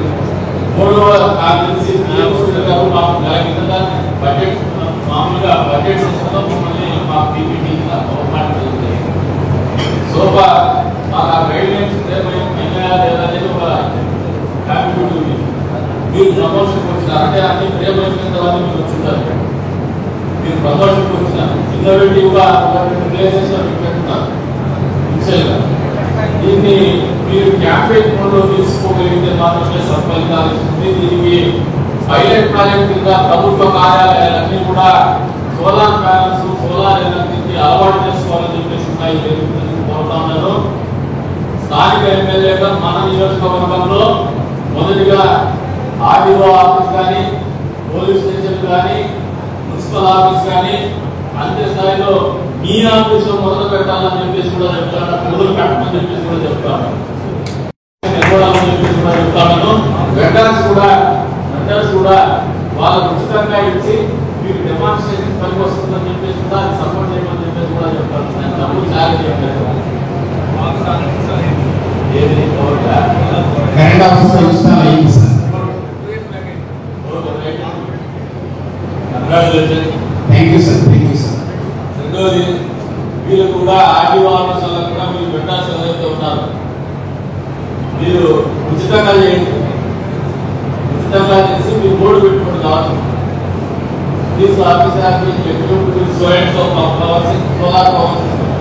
మూడవ నాకు తెలిసి గారు మాకు బడ్జెట్ మామూలుగా బడ్జెట్ సెషన్లో మమ్మల్ని మా పీపీటీ గవర్నమెంట్ సోఫా మీరు ప్రమోషన్కి వచ్చినారు అంటే అన్ని ప్రేమించిన తర్వాత మీరు వచ్చింటారు. మీరు ప్రమోషన్కి వచ్చినారు, ఇన్నోవేటివ్గా ప్లేసెస్లో మీకు పెట్టున్నారు ఇన్షియల్గా. దీన్ని మీరు క్యాంపెయిన్ మోడ్లో తీసుకోగలిగితే మాత్రమే సత్ఫలితాలు ఇస్తుంది. దీనికి పైలట్ ప్రాజెక్ట్ కింద ప్రభుత్వ కార్యాలయాలన్నీ కూడా సోలార్ ప్యానల్స్, సోలార్ ఎనర్జీకి అలవాటు చేసుకోవాలని చెప్పేసి కోరుతా ఉన్నారు. స్థానిక ఎమ్మెల్యేగా మన నియోజకవర్గంలో మొదటిగా ఆర్డీఓ ఆఫీస్ కానీ, పోలీస్ స్టేషన్ కానీ, మున్సిపల్ ఆఫీస్ కానీ అంతే స్థాయిలో మీ ఆఫీస్ లో మొదలు పెట్టాలని చెప్పేసి కూడా చెప్తాను. మొదలు పెట్టమని చెప్పేసి కూడా చెప్తాను. చెప్పేసి కూడా చెప్తాను. వెండర్స్ కూడా వాళ్ళకు ఉచితంగా ఇచ్చి మీకు డెమాన్స్ట్రేషన్ పనికి వస్తుందని చెప్పేసి కూడా అది సపోర్ట్ చేయమని చెప్పేసి కూడా చెప్తాను. నేను డబ్బులు చాలా చెప్పాను. ఏది కరెంట్ ఆఫీస్ ఇన్స్టాల్ అయ్యింది సార్. Thank you sir. రెండోది వీళ్ళు కూడా ఆర్టీఓ ఆఫీసులో కూడా మీరు పెట్టాల్సి ఏదైతే ఉన్నారు మీరు ఉచితంగా చేయండి. ఉచితంగా చేసి మీరు బోర్డు పెట్టుకోండి కావచ్చు. Please office solar power system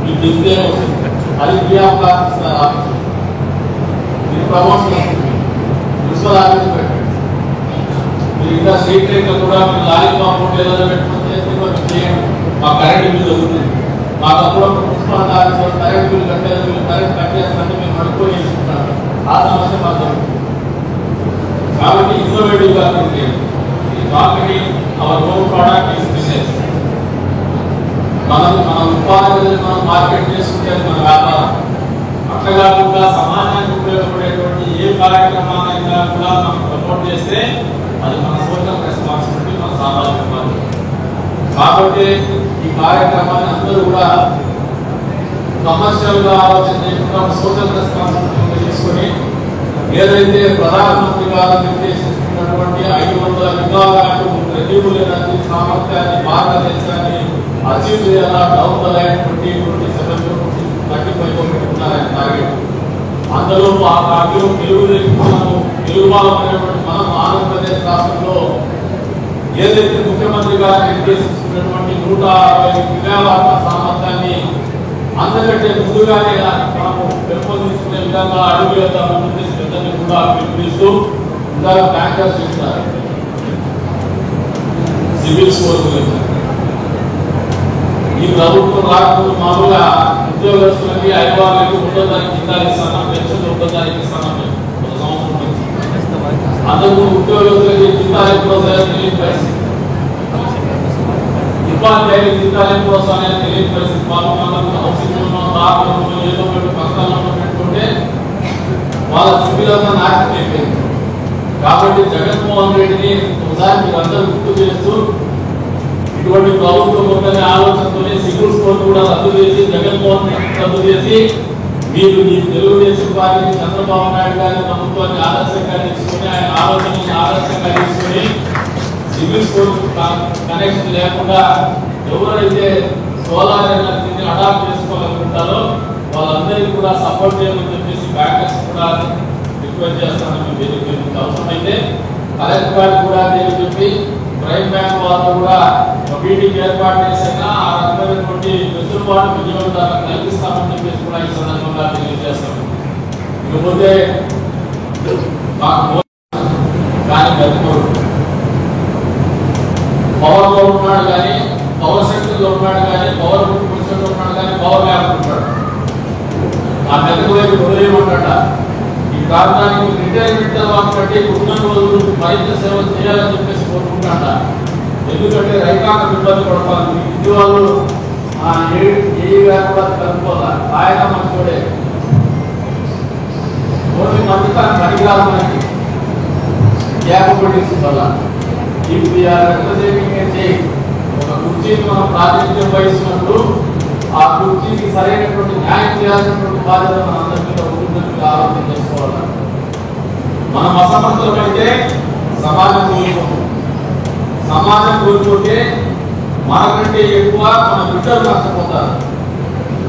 మీకు డిస్ప్లే వస్తుంది. అది ఫ్రీ ఆఫ్ కాస్ట్ ఇస్తారు ఆఫీస్. మీరు ప్రమోషన్ వస్తుంది. మున్సిపల్ ఆఫీస్ పెట్టండి. మీరు ఇంకా స్ట్రీట్ లైట్లో కూడా మీరు లారీ కాంపౌండ్ ఏదైనా పెట్టుకుని చేస్తే కొంచెం చేయండి. మా కరెంట్ బిల్లు అవుతుంది. మాకు అప్పుడు మున్సిపల్ ఆఫీసులో కరెంట్ బిల్లు కట్టేది, మీరు కరెంట్ కట్టేస్తారంటే మేము అనుకోని వేసుకుంటాం. ఆ సమస్య మాకు కాబట్టి ఇన్నోవేటివ్గా ఈ marketing our home product is business. మన ఉత్పాదనలు మనం మార్కెట్ చేసుకుంటే మన వ్యాపారం. అట్లా కాకుండా సమాజానికి ఉపయోగపడేటువంటి ఏ కార్యక్రమాలైనా కూడా మనం ప్రమోట్ చేస్తే అది మన సోషల్ రెస్పాన్సిబిలిటీ, మన సామాజిక బాధ్యత. కాబట్టి ఈ కార్యక్రమాన్ని అందరూ కూడా కమర్షియల్ గా ఆలోచన చేయకుండా సోషల్ రెస్పాన్సిబిలిటీ తీసుకొని ఏదైతే ప్రధానమంత్రి గారు నిర్దేశిస్తున్నటువంటి 500 విభాగాలు రెన్యూబుల్ ఎనర్జీ సామర్థ్యాన్ని భారతదేశాన్ని అచీవ్ చేయాలా డౌన్ ద లైన్ 2027 35 పెట్టుకున్నారని టార్గెట్. అందులో ఆ పార్టీలో నిలువమైనటువంటి మనం ఆంధ్రప్రదేశ్ రాష్ట్రంలో ఏదైతే ముఖ్యమంత్రి గారు నిర్దేశిస్తున్నటువంటి 160 గిగావాట్ల సామర్థ్యాన్ని అందరికంటే ముందుగానే మనము పెంపొందించుకునే విధంగా అడుగు వేద్దామని చెప్పేసి పెద్దల్ని కూడా పిలుపునిస్తూ ఇందాక బ్యాంకర్స్ చేస్తారు. సివిల్ స్కోర్ గురించి ఈ ప్రభుత్వం రాకముందు మామూలుగా ఉద్యోగస్తులకి 5,000 ఉందో దానికి కింద ఇస్తాను, పెన్షన్ ఉందో దానికి ఇస్తాను ఒక సంవత్సరం నుంచి. అందుకు ఉద్యోగస్తులకి కింద ఎప్పుడు తెలియని పరిస్థితి, ఉపాధ్యాయులు జీతాలు ఎప్పుడు వస్తాయని తెలియని పరిస్థితి. పాల్గొన్న హౌసింగ్ లోనో ఏదో పక్కన పెట్టుకుంటే వాళ్ళ సివిలంతా నాశనం అయిపోయింది. కాబట్టి జగన్మోహన్ రెడ్డిని ఒకసారి మీరు అందరూ గుర్తు చేస్తూ ఇటువంటి ప్రభుత్వం ఉందనే ఆలోచనతోనే సివిల్ స్కోర్ కూడా రద్దు చేసి జగన్మోహన్ రెడ్డి రద్దు చేసి మీరు ఈ తెలుగుదేశం పార్టీ చంద్రబాబు నాయుడు గారి ప్రభుత్వాన్ని ఆదర్శంగా తీసుకుని ఆయన ఆలోచనని ఆదర్శంగా తీసుకుని సివిల్ స్కోర్ కనెక్షన్ లేకుండా ఎవరైతే సోలార్ ఎనర్జీని అడాప్ట్ చేసుకోవాలనుకుంటారో వాళ్ళందరికీ కూడా సపోర్ట్ చేయమని చెప్పేసి బ్యాంకర్స్ కూడా రిక్వెస్ట్ చేస్తానని మీకు అవసరమైతే కలెక్టర్ గారికి కూడా చెప్పి ప్రైమ్ బ్యాంక్ వాళ్ళు కూడా మీటింగ్ ఏర్పాటు చేసినా ఆ రకమైనటువంటి వెసులుబాటు వినియోగదారులకు కల్పిస్తామని చెప్పేసి కూడా ఈ సందర్భంగా తెలియజేస్తాం. ఇకపోతే కానీ బతుకోడు పవర్ లో ఉన్నాడు కానీ, పవర్ సెక్టర్ లో ఉన్నాడు కానీ, పవర్ పొజిషన్ లో ఉన్నాడు కానీ, పవర్ ల్యాబ్ ఉంటాడు. ఆ మెదడు వైపు వదిలేయమంటాడ. ఈ ప్రాంతానికి రిటైర్మెంట్ తర్వాత బట్టి ఉన్న రోజులు మరింత సేవ చేయాలని చెప్పేసి కోరుకుంటాడ. ఎందుకంటే రైతాంగం ఇబ్బంది పడతాను. ఇంటి వాళ్ళు ఏ గారు కూడా కనుక్కోవాలి. ఆయన మంచోడే ఓన్లీ మంది పనికిరాదు మనకి క్యాపబిలిటీస్ వల్ల. ఇప్పుడు ఒక కుర్చీని మనం ప్రాతినిధ్యం వహిస్తున్నప్పుడు ఆ కుర్చీకి సరైనటువంటి న్యాయం చేయాల్సినటువంటి బాధ్యత మన అందరి మీద ఉంటుందని ఆలోచన చేసుకోవాలి. మనం అసమర్థమైతే సమాజం కోల్పోతుంది. సమాజం కోల్పోతే మనకంటే ఎక్కువ మన బిడ్డలు నష్టపోతారు.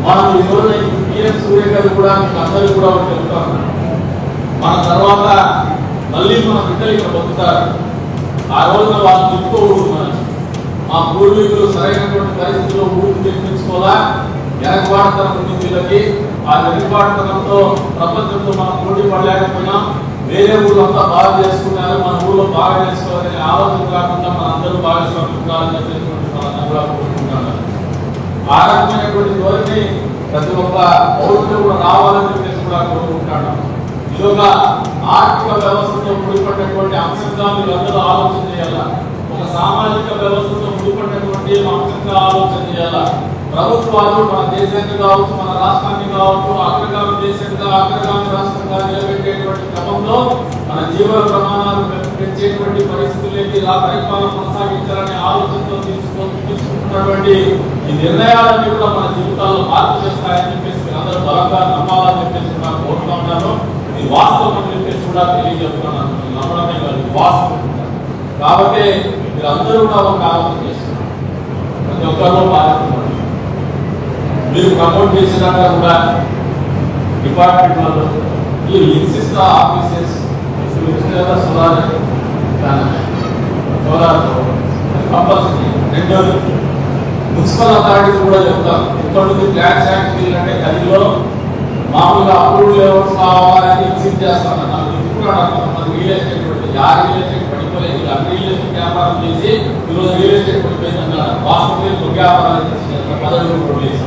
మనం ఈ రోజు పిఎం సూర్య గారు కూడా మీకు అందరూ కూడా చెప్తా ఉన్నారు. మన తర్వాత మళ్ళీ మన బిడ్డలు ఇక్కడ బతుకుతారు. ఆ రోజున వాళ్ళు చెప్పుకోకూడదు. మా పూర్వీకులు సరైనటువంటి పరిస్థితుల్లో ఊరికి తెప్పించుకోవాలా, వెనకబాటుతనం ఉంది వీళ్ళకి. ఆ వెనకబాటుతనంతో ప్రపంచంతో మనం పోటీ పడలేకపోయినాం. వేరే ఊళ్ళో అంతా బాగా చేసుకున్నారు, మన ఊళ్ళో బాగా చేసుకోవాలనే ఆలోచన కాకుండా మనందరూ భాగస్వామ్యం ఉండాలని చెప్పేసి మనందరూ కూడా కోరుకుంటున్నారు. ఆ రకమైనటువంటి ధోరణి ప్రతి ఒక్క పౌరులు కూడా రావాలని చెప్పేసి కూడా కోరుకుంటున్నాను. ఇదిగా ఆర్థిక వ్యవస్థతో ముడిపడినటువంటి అంశంగా మీరు అందరూ ఆలోచన చేయాల. ఒక సామాజిక వ్యవస్థతో ముడిపడినటువంటి అంశంగా ఆలోచన చేయాల. ప్రభుత్వాలు మన దేశాన్ని కావచ్చు, మన రాష్ట్రాన్ని కావచ్చు, అగ్రగామి దేశంగా అగ్రగామి రాష్ట్రంగా నిలబెట్టేటువంటి క్రమంలో మన జీవన ప్రమాణాలు పెంచేటువంటి పరిస్థితులకి పరిపాలన కొనసాగించాలనే ఆలోచనతో తీసుకుంటున్నటువంటి ఈ నిర్ణయాలన్నీ కూడా మన జీవితాల్లో మార్పు చేస్తాయని చెప్పేసి మీరు అందరూ బలంగా నమ్మాలని చెప్పేసి కూడా కోరుతా ఉన్నాను. ఇది వాస్తవం అని చెప్పేసి కూడా తెలియజెప్తున్నాను. నమ్మడమే కాదు, వాస్తవం. కాబట్టి మీరందరూ కూడా ఒక ఆలోచన చేస్తున్నారు. ప్రతి ఒక్కరిలో బాధ్యత మీరు ప్రమోట్ చేసినాక కూడా డిపార్ట్మెంట్లలో ఈ ఇన్సిస్ట్ ఆఫీసెస్ సోలార్ కంపల్సరీ. రెండోది మున్సిపల్ అథారిటీస్ కూడా చెప్తాం. ఇక్కడ నుంచి ప్లాన్ శాంక్షన్ అంటే గదిలో మామూలుగా అప్రూవల్ లెవెల్స్ కావాలని ఇన్సిస్ట్ చేస్తాను. నాకు ఇప్పుడు రియల్ ఎస్టేట్ పడిపోయింది. ఆ రియల్ ఎస్టేట్ పడిపోలేదు. అన్ని రియల్ ఎస్టేట్ వ్యాపారం చేసి ఈరోజు రియల్ ఎస్టేట్ పడిపోయింది అన్నారు. వాస్తవం వ్యాపారాలు చేసినారు, 10 కోట్లు చేసి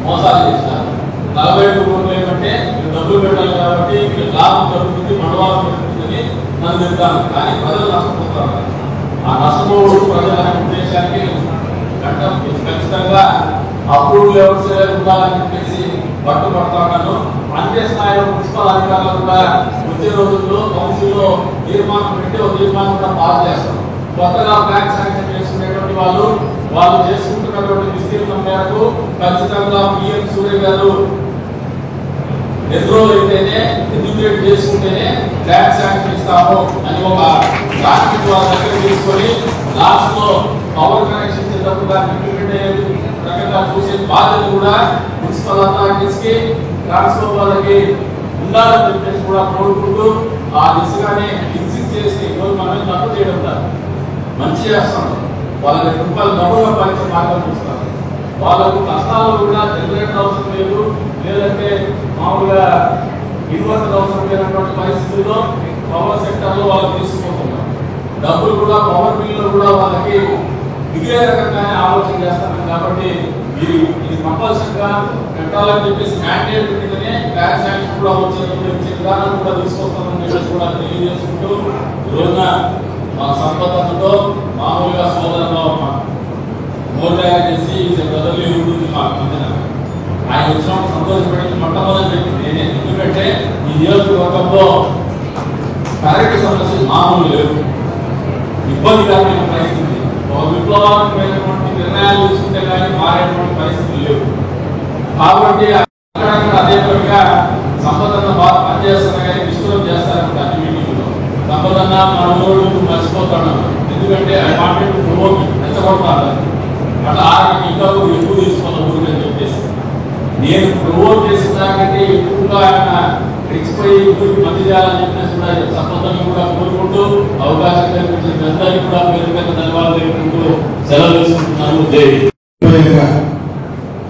మోసాలు చేసినారు. 40 కోట్లు ఏమంటే మీరు డబ్బులు పెట్టాలి కాబట్టి మీరు లాభం జరుగుతుంది, మండవాసం జరుగుతుందని నన్ను చెప్తాను. కానీ ప్రజలు నష్టపోతారు. ఆ నష్టపోవడం ప్రజల ఉద్దేశానికి ఖచ్చితంగా అప్రూవల్ లెవెల్స్ ఉండాలని చెప్పేసి పట్టుబడతా ఉన్నాను. అంతే స్థాయిలో మున్సిపల్ అధికారులు కూడా వచ్చే రోజుల్లో కౌన్సిల్లో తీర్మానం పెట్టి ఒక తీర్మానం కూడా పాస్ చేస్తారు. కొత్తగా ప్లాన్ శాంక్షన్ చేసుకునేటువంటి వాళ్ళు చేసుకుంటున్నటువంటి విస్తీర్ణం మేరకు ఖచ్చితంగా పిఎం సూర్య గారు ఎన్రోల్ అయితేనే ఎడ్యుకేట్ చేసుకుంటేనే ప్లాన్ శాంక్షన్ ఇస్తాము అని ఒక డాక్యుమెంట్ వాళ్ళ దగ్గర తీసుకొని లాస్ట్ లో పవర్ కనెక్షన్ ఇచ్చేటప్పుడు దాన్ని ఇంప్లిమెంట్ అయ్యే రకంగా చూసే బాధ్యత కూడా మున్సిపల్ అథారిటీస్ కి ట్రాన్స్పోర్ట్ వాళ్ళకి ఉండాలని చెప్పేసి కూడా కోరుకుంటూ ఆ దిశగానే ఇన్సిస్ట్ చేసి మనం తప్పు చేయడం కాదు, మంచి చేస్తాం. వాళ్ళకి రూపాయలు డబ్బుగా పరిచే మార్గం చూస్తారు. వాళ్ళకు కష్టాలు కూడా జనరేటర్ అవసరం లేదు, లేదంటే మామూలుగా ఇన్వర్టర్ అవసరం లేనటువంటి పరిస్థితుల్లో పవర్ సెక్టర్ లో వాళ్ళు తీసుకుపోతున్నారు. డబ్బులు కూడా పవర్ బిల్లు కూడా వాళ్ళకి మిగిలే రకంగానే ఆలోచన చేస్తాను. కాబట్టి ఇది కంపల్సరీగా పెట్టాలని చెప్పేసి మ్యాండేట్ మీదనే ప్లాన్ శాంక్షన్ కూడా వచ్చే విధానం కూడా తీసుకొస్తామని చెప్పేసి కూడా తెలియజేసుకుంటూ ఈ రోజున మా సంపదతో మామూలుగా సోదరంగా మోర్దాగా చేసి బ్రదర్లీ ఉంటుంది మా మధ్యన. ఆయన వచ్చినప్పుడు సంతోషపడి మొట్టమొదటి వ్యక్తి నేనే. ఎందుకంటే ఈ నియోజకవర్గంలో కరెంటు సమస్యలు మామూలు లేవు, ఇబ్బందికరమైన పరిస్థితి. ఒక విప్లవాత్మకమైనటువంటి నిర్ణయాలు తీసుకుంటే కానీ మారేటువంటి పరిస్థితులు లేవు. కాబట్టి అక్కడక్కడ అదే పనిగా సంపదన్న బాగా పనిచేస్తున్నా కానీ డిస్టర్బ్ చేస్తారంట అన్ని మీటింగ్లో. సంపదన్న మన ఊళ్ళు మర్చిపోతాడు. ఎందుకంటే అపార్ట్మెంట్ ప్రమోట్ రెచ్చగొడతాడు. అట్లా ఆరికి ఇంకా ఎక్కువ తీసుకున్న ఊరికి అని చెప్పేసి నేను ప్రమోట్ చేసిన దాకంటే ఎక్కువగా ఆయన రెచ్చిపోయి ఊరికి మంచి చేయాలని చెప్పేసి కూడా సంపదను కూడా కోరుకుంటూ అవకాశం కల్పించిన అందరికీ కూడా పేరు పెద్ద ధన్యవాదాలు తెలుపుకుంటూ సెలవు తీసుకుంటున్నాను.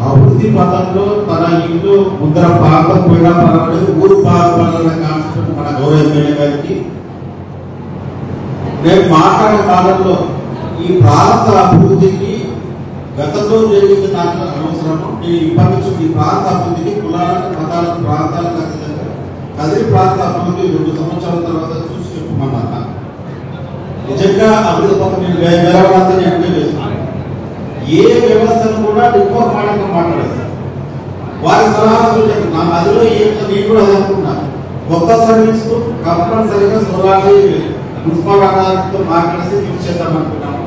అభివృద్ధి పథంలో తన ఇల్లు ముద్ర ప్రాంతం పోయినా పర్వాలేదు, ఊరు బాగుపడాలన్న కాన్సెప్ట్ మన గౌరవ ఎమ్మెల్యే గారికి నేను మాట్లాడే కాలంలో ఈ ప్రాంత అభివృద్ధికి గతంలో జరిగిన దాంట్లో అనవసరము. నేను ఇప్పటి నుంచి ఈ ప్రాంత అభివృద్ధికి కులాలకు మతాలకు ప్రాంతాలకు అతీతంగా కదిరి ప్రాంత అభివృద్ధి 2 సంవత్సరాల తర్వాత చూసి చెప్పమన్నా. నిజంగా అభివృద్ధి పథకం నేను వేరే వాళ్ళంతా ఎంజాయ్ చేస్తున్నాను. ఏ వ్యవస్థను కూడా డిప్లోమాటిక్గా మాట్లాడేస్తారు. వారి సలహా సూచన నా మధ్యలో నేను కూడా అనుకున్నాను. కొత్త సర్వీస్ కంపల్సరీగా సోలార్ మున్సిపల్ అధికారులతో మాట్లాడేసి ఫిక్స్ చేద్దాం అనుకున్నాము.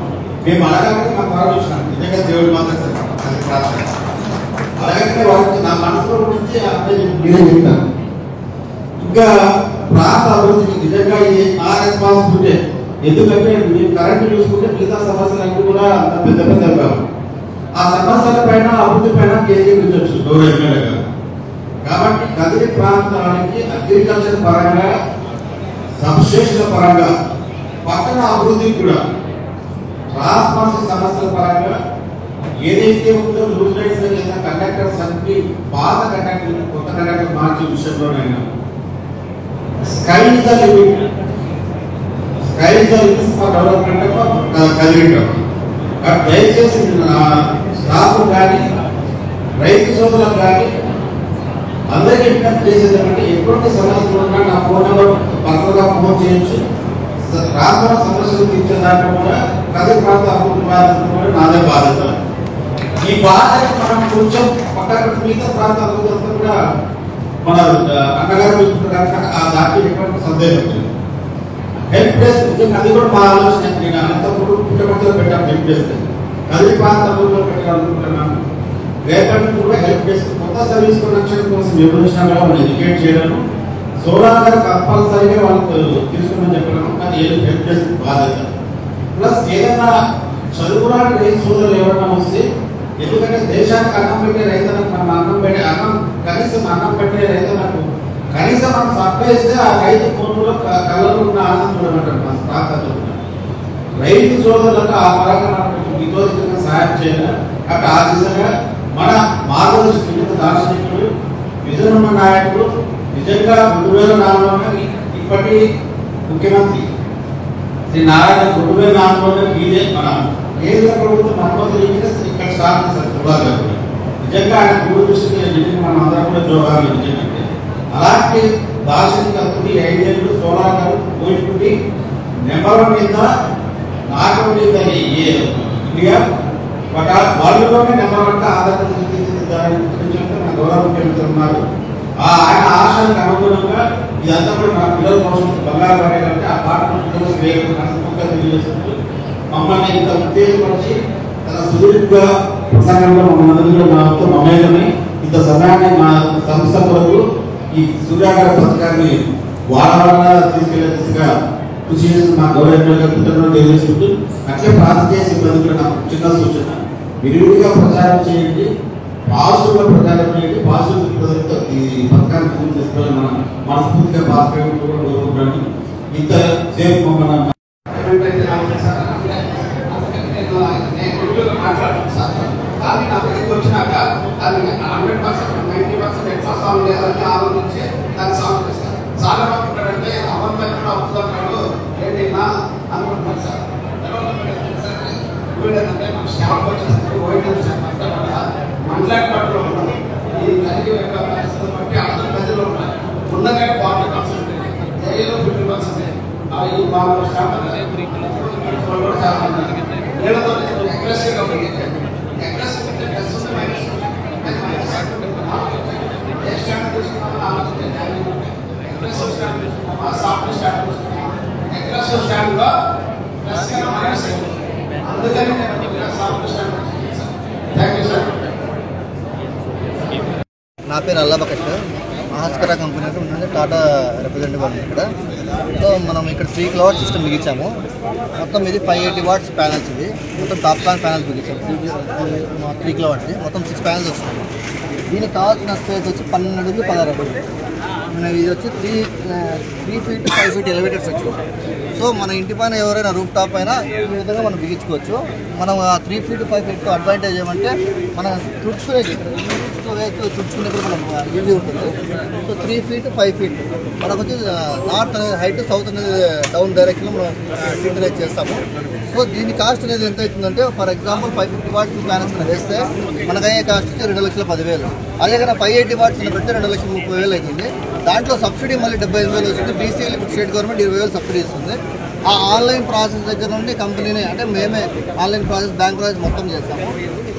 మేము అడగానే మాకు ఆలోచన నిజంగా దేవుడు మాత్రం అలాగే వాళ్ళకి నా మనసులో గురించి అంటే మీరే చెప్తాను. ఇంకా ప్రాంత అభివృద్ధికి నిజంగా ఇది నా రెస్పాన్సిబిలిటీ. ఎందుకంటే మీరు కరెంట్ చూసుకుంటే మిగతా సమస్యలన్నీ కూడా అంత పెద్ద పెద్ద కావు. ఆ సమస్యల పైన అభివృద్ధి పైన కేంద్రీకరించవచ్చు గౌరవ ఎమ్మెల్యే గారు. కాబట్టి కదిరి ప్రాంతానికి అగ్రికల్చర్ పరంగా సబ్స్టేషన్ల పరంగా, పట్టణ అభివృద్ధికి కూడా, ట్రాన్స్ఫార్మర్ సమస్యల పరంగా ఏదైతే ఉందో లూజ్ లైన్స్ కింద కండక్టర్స్ అన్ని పాత కండక్టర్లు కొత్త కండక్టర్ మార్చే విషయంలోనైనా sky the limit for development of కదిరిటం. దయచేసి స్టాఫ్ కానీ రైతు సోదరులకు కానీ అందరికీ విజ్ఞప్తి చేసేదంటే ఎటువంటి సమస్యలు ఉన్నా నా ఫోన్ నెంబర్ పర్సనల్గా ఫోన్ చేయొచ్చు. రాష్ట్ర సమస్యలు తీర్చే దాంట్లో కూడా కదిరి ప్రాంత అభివృద్ధి బాధ్యత కూడా నాదే బాధ్యత. ఈ బాధ్యత మనం కొంచెం పక్కన మిగతా ప్రాంత అభివృద్ధి కూడా మన అన్నగారు చూసుకుంటారు. ఆ దాంట్లో ఎటువంటి సందేహం లేదు. హెల్ప్ డెస్క్ అది కూడా మా ఆలోచన. నేను అనంతపురం పుట్టపర్తిలో పెట్టాను హెల్ప్ డెస్క్, కదిరి ప్రాంత అభివృద్ధిలో పెట్టాలనుకుంటున్నాను. రేపటి కూడా హెల్ప్ డెస్క్ కొత్త సర్వీస్ కనెక్షన్ కోసం వివరించినా మనం ఎడ్యుకేట్ చేయడము, సోలార్ గారు కంపల్సరీగా వాళ్ళకు తీసుకోమని చెప్పడము, కానీ హెల్ప్ డెస్క్ బాధ్యత. ప్లస్ ఏదైనా చదువురాని రైతు సోదరులు ఎవరైనా వస్తే, ఎందుకంటే దేశానికి అన్నం పెట్టే రైతులకు మనం కనీసం అన్నం పెట్టే రైతులకు కనీసం మనం సప్లై ఇస్తే ఆ రైతు కొనుగోలు కళ్ళలో ఉన్న ఆనందం చూడమంటారు మన స్థాపనలో. రైతు సోదరులకు ఆ పరంగా మనకు వితోచితంగా సహాయం చేయాలి. కాబట్టి ఆ దిశగా మన మార్గదర్శకులు, దార్శనికులు, విజనున్న నాయకులు, నిజంగా 2004లోనే ఇప్పటి ముఖ్యమంత్రి శ్రీ నారాయణ 2004లోనే ఇదే మన కేంద్ర ప్రభుత్వం అనుమతులు ఇక్కడ స్టార్ట్ చేశారు సుభాష్ గారు. నిజంగా ఆయన దూరదృష్టికి మనం అందరం కూడా జోగాలు నిజంగా అలాంటి దార్శనికతని 5 ఏళ్ళు సోలార్ గారు పోయినటువంటి నెంబర్ 1 మీద నాట్ ఓన్లీ ఇండియా బట్ వరల్డ్లోనే నెంబర్ 1గా ఆంధ్రప్రదేశ్ మన గౌరవ ముఖ్యమంత్రి ఉన్నారు. ఆయన ఆశలకు అనుగుణంగా ఇదంతా కూడా మన పిల్లల కోసం బంగారు పడేయాలంటే ఆ పాట మనస్ఫూర్తిగా తెలియజేస్తుంది. మమ్మల్ని ఇంత ఉత్తేజపరిచి తన సుదీర్ఘ ప్రసంగంలో మమ్మల్ని మాతో మమేకమై ఇంత సమయాన్ని మా సంస్థ కొరకు ఈ సూర్యాగార పథకాన్ని వారాలుగా తీసుకెళ్లే దిశగా కృషి చేస్తున్న మా గౌరవ కృతజ్ఞతలు తెలియజేసుకుంటూ, అట్లే ప్రాంతీయ సిబ్బందికి నాకు చిన్న సూచన, విరివిగా ప్రచారం చేయండి, పాజిటివ్గా ప్రచారం చేయండి. పాజిటివ్ దృక్పథంతో ఈ పథకాన్ని పూర్తి చేసుకోవాలని మనం మనస్ఫూర్తిగా భాస్కర్ కోరుకుంటాను. ఇంత సేపు మమ్మల్ని మాట్లాడతాను సార్. కానీ నా దగ్గరికి వచ్చినాక అది 100% 90% ఎట్లా సాల్వ్ చేయాలని ఆలోచించి దాన్ని సాల్వ్ చేస్తాను. చాలా మంది ఉంటారంటే అమలు అవుతున్నాడు ఏంటైనా అనుకుంటున్నాను సార్. ఏంటంటే మన స్టాఫ్ వచ్చేస్తే మండలాట్లో ఉన్నాం. ఈ కలిగి యొక్క పరిస్థితులు బట్టి అందరూ గదిలో ఉన్నాయి. ఉన్నదే 40%, ఏదో 50%. ఈ వాళ్ళ స్టాఫ్ కూడా చాలా మంది వీళ్ళతో అగ్రెసివ్గా ఉంది. అగ్రెసివ్ అంటే ప్లస్ ఉంది, మైనస్ ఉంది. ఏ స్టాండ్ తీసుకున్నామని ఆలోచించాలి. అగ్రెసివ్ స్టాండ్ తీసుకున్నామా, సాఫ్ట్ స్టాండ్ తీసుకున్నామా? అగ్రెసివ్ స్టాండ్లో ప్లస్ కన్నా మైనస్ ఉంది. అందుకని నేను సాఫ్ట్ స్టాండ్ తీసుకున్నాను. Thank you sir. నా పేరు అల్లాబకష్, మహాస్కర కంపెనీ అంటే టాటా రిప్రజెంటేటివ్ అని ఇక్కడ. సో మనం ఇక్కడ 3 kW సిస్టమ్ బిగించాము. మొత్తం ఇది 580 watts ప్యానల్స్. ఇది మొత్తం టాప్ క్లాస్ ప్యానల్స్ బిగించాము. 3 kW మొత్తం 6 ప్యానల్స్ వస్తున్నాయి. దీనికి కావాల్సిన స్పేస్ వచ్చి 12 అడుగులు 16 అడుగులు. ఇది వచ్చి 3 feet 5 feet ఎలివేటర్స్ వచ్చి. సో మన ఇంటి పైన ఎవరైనా రూఫ్ టాప్ అయినా ఈ విధంగా మనం బిగించుకోవచ్చు. మనం ఆ 3 feet 5 feet అడ్వాంటేజ్ ఏమంటే మనం తుడుచుకునేది తుడుచుకునేప్పుడు మనం ఈజీ ఉంటుంది. సో 3 feet 5 feet మనకు వచ్చి నార్త్ అనేది హైట్, సౌత్ అనేది డౌన్ డైరెక్షన్లో మనం యూటిలైజ్ చేస్తాము. సో దీని కాస్ట్ అనేది ఎంత అవుతుందంటే, ఫర్ ఎగ్జాంపుల్ 550 watts ప్లానెస్ వేస్తే మనకు అయ్యే కాస్ట్ వచ్చి 2,10,000. అదే కన్నా 580 watts పెడితే 2,30,000 అవుతుంది. దాంట్లో సబ్సిడీ మళ్ళీ 75,000 వస్తుంది. బీసీఎల్ ఇప్పుడు స్టేట్ గవర్నమెంట్ 20,000 సబ్సిడీ ఇస్తుంది. ఆ ఆన్లైన్ ప్రాసెస్ దగ్గర నుండి కంపెనీని అంటే మేమే ఆన్లైన్ ప్రాసెస్, బ్యాంక్ ప్రాసెస్ మొత్తం చేస్తాము.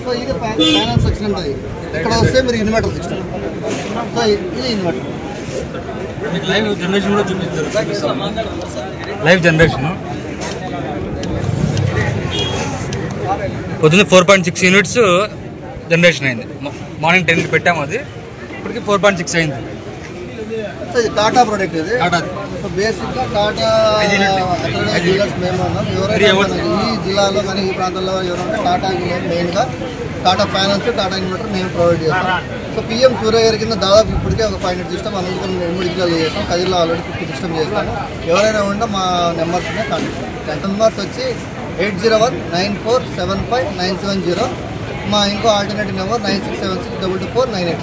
సో ఇది ఫైనాన్స్ సెక్షన్ ఉంటుంది. ఇక్కడ వస్తే మీరు ఇన్వర్టర్ సిస్టమ్. సో ఇది ఇన్వర్టర్. లైవ్ జనరేషన్ కూడా చూపిస్తారు. లైవ్ జనరేషన్ పొద్దున్న 4.6 యూనిట్స్ జనరేషన్ అయింది. మార్నింగ్ 10కి పెట్టాము, అది ఇప్పటికి 4.6 అయింది. సో ఇది టాటా ప్రోడక్ట్. ఇది సో బేసిక్గా టాటా డీలర్స్ మేము ఉన్నాం. ఎవరైనా ఈ జిల్లాలో కానీ ఈ ప్రాంతంలో ఎవరైనా టాటా మెయిన్గా టాటా ఫైనాన్స్, టాటా ఇన్వర్టర్ మేము ప్రొవైడ్ చేస్తాం. సో పిఎం సూర్య గారి కింద దాదాపు ఇప్పటికే ఒక 500 సిస్టమ్ అనంతపురం 3 జిల్లాలో చేస్తాం, కదిరిలో ఆల్రెడీ 50 సిస్టమ్ చేస్తాము. ఎవరైనా ఉంటే మా నెంబర్స్నే కాంటాక్ట్. నెంబర్స్ వచ్చి 801-9475-970. మా ఇంకో ఆల్టర్నేటివ్ నెంబర్ 9676224989.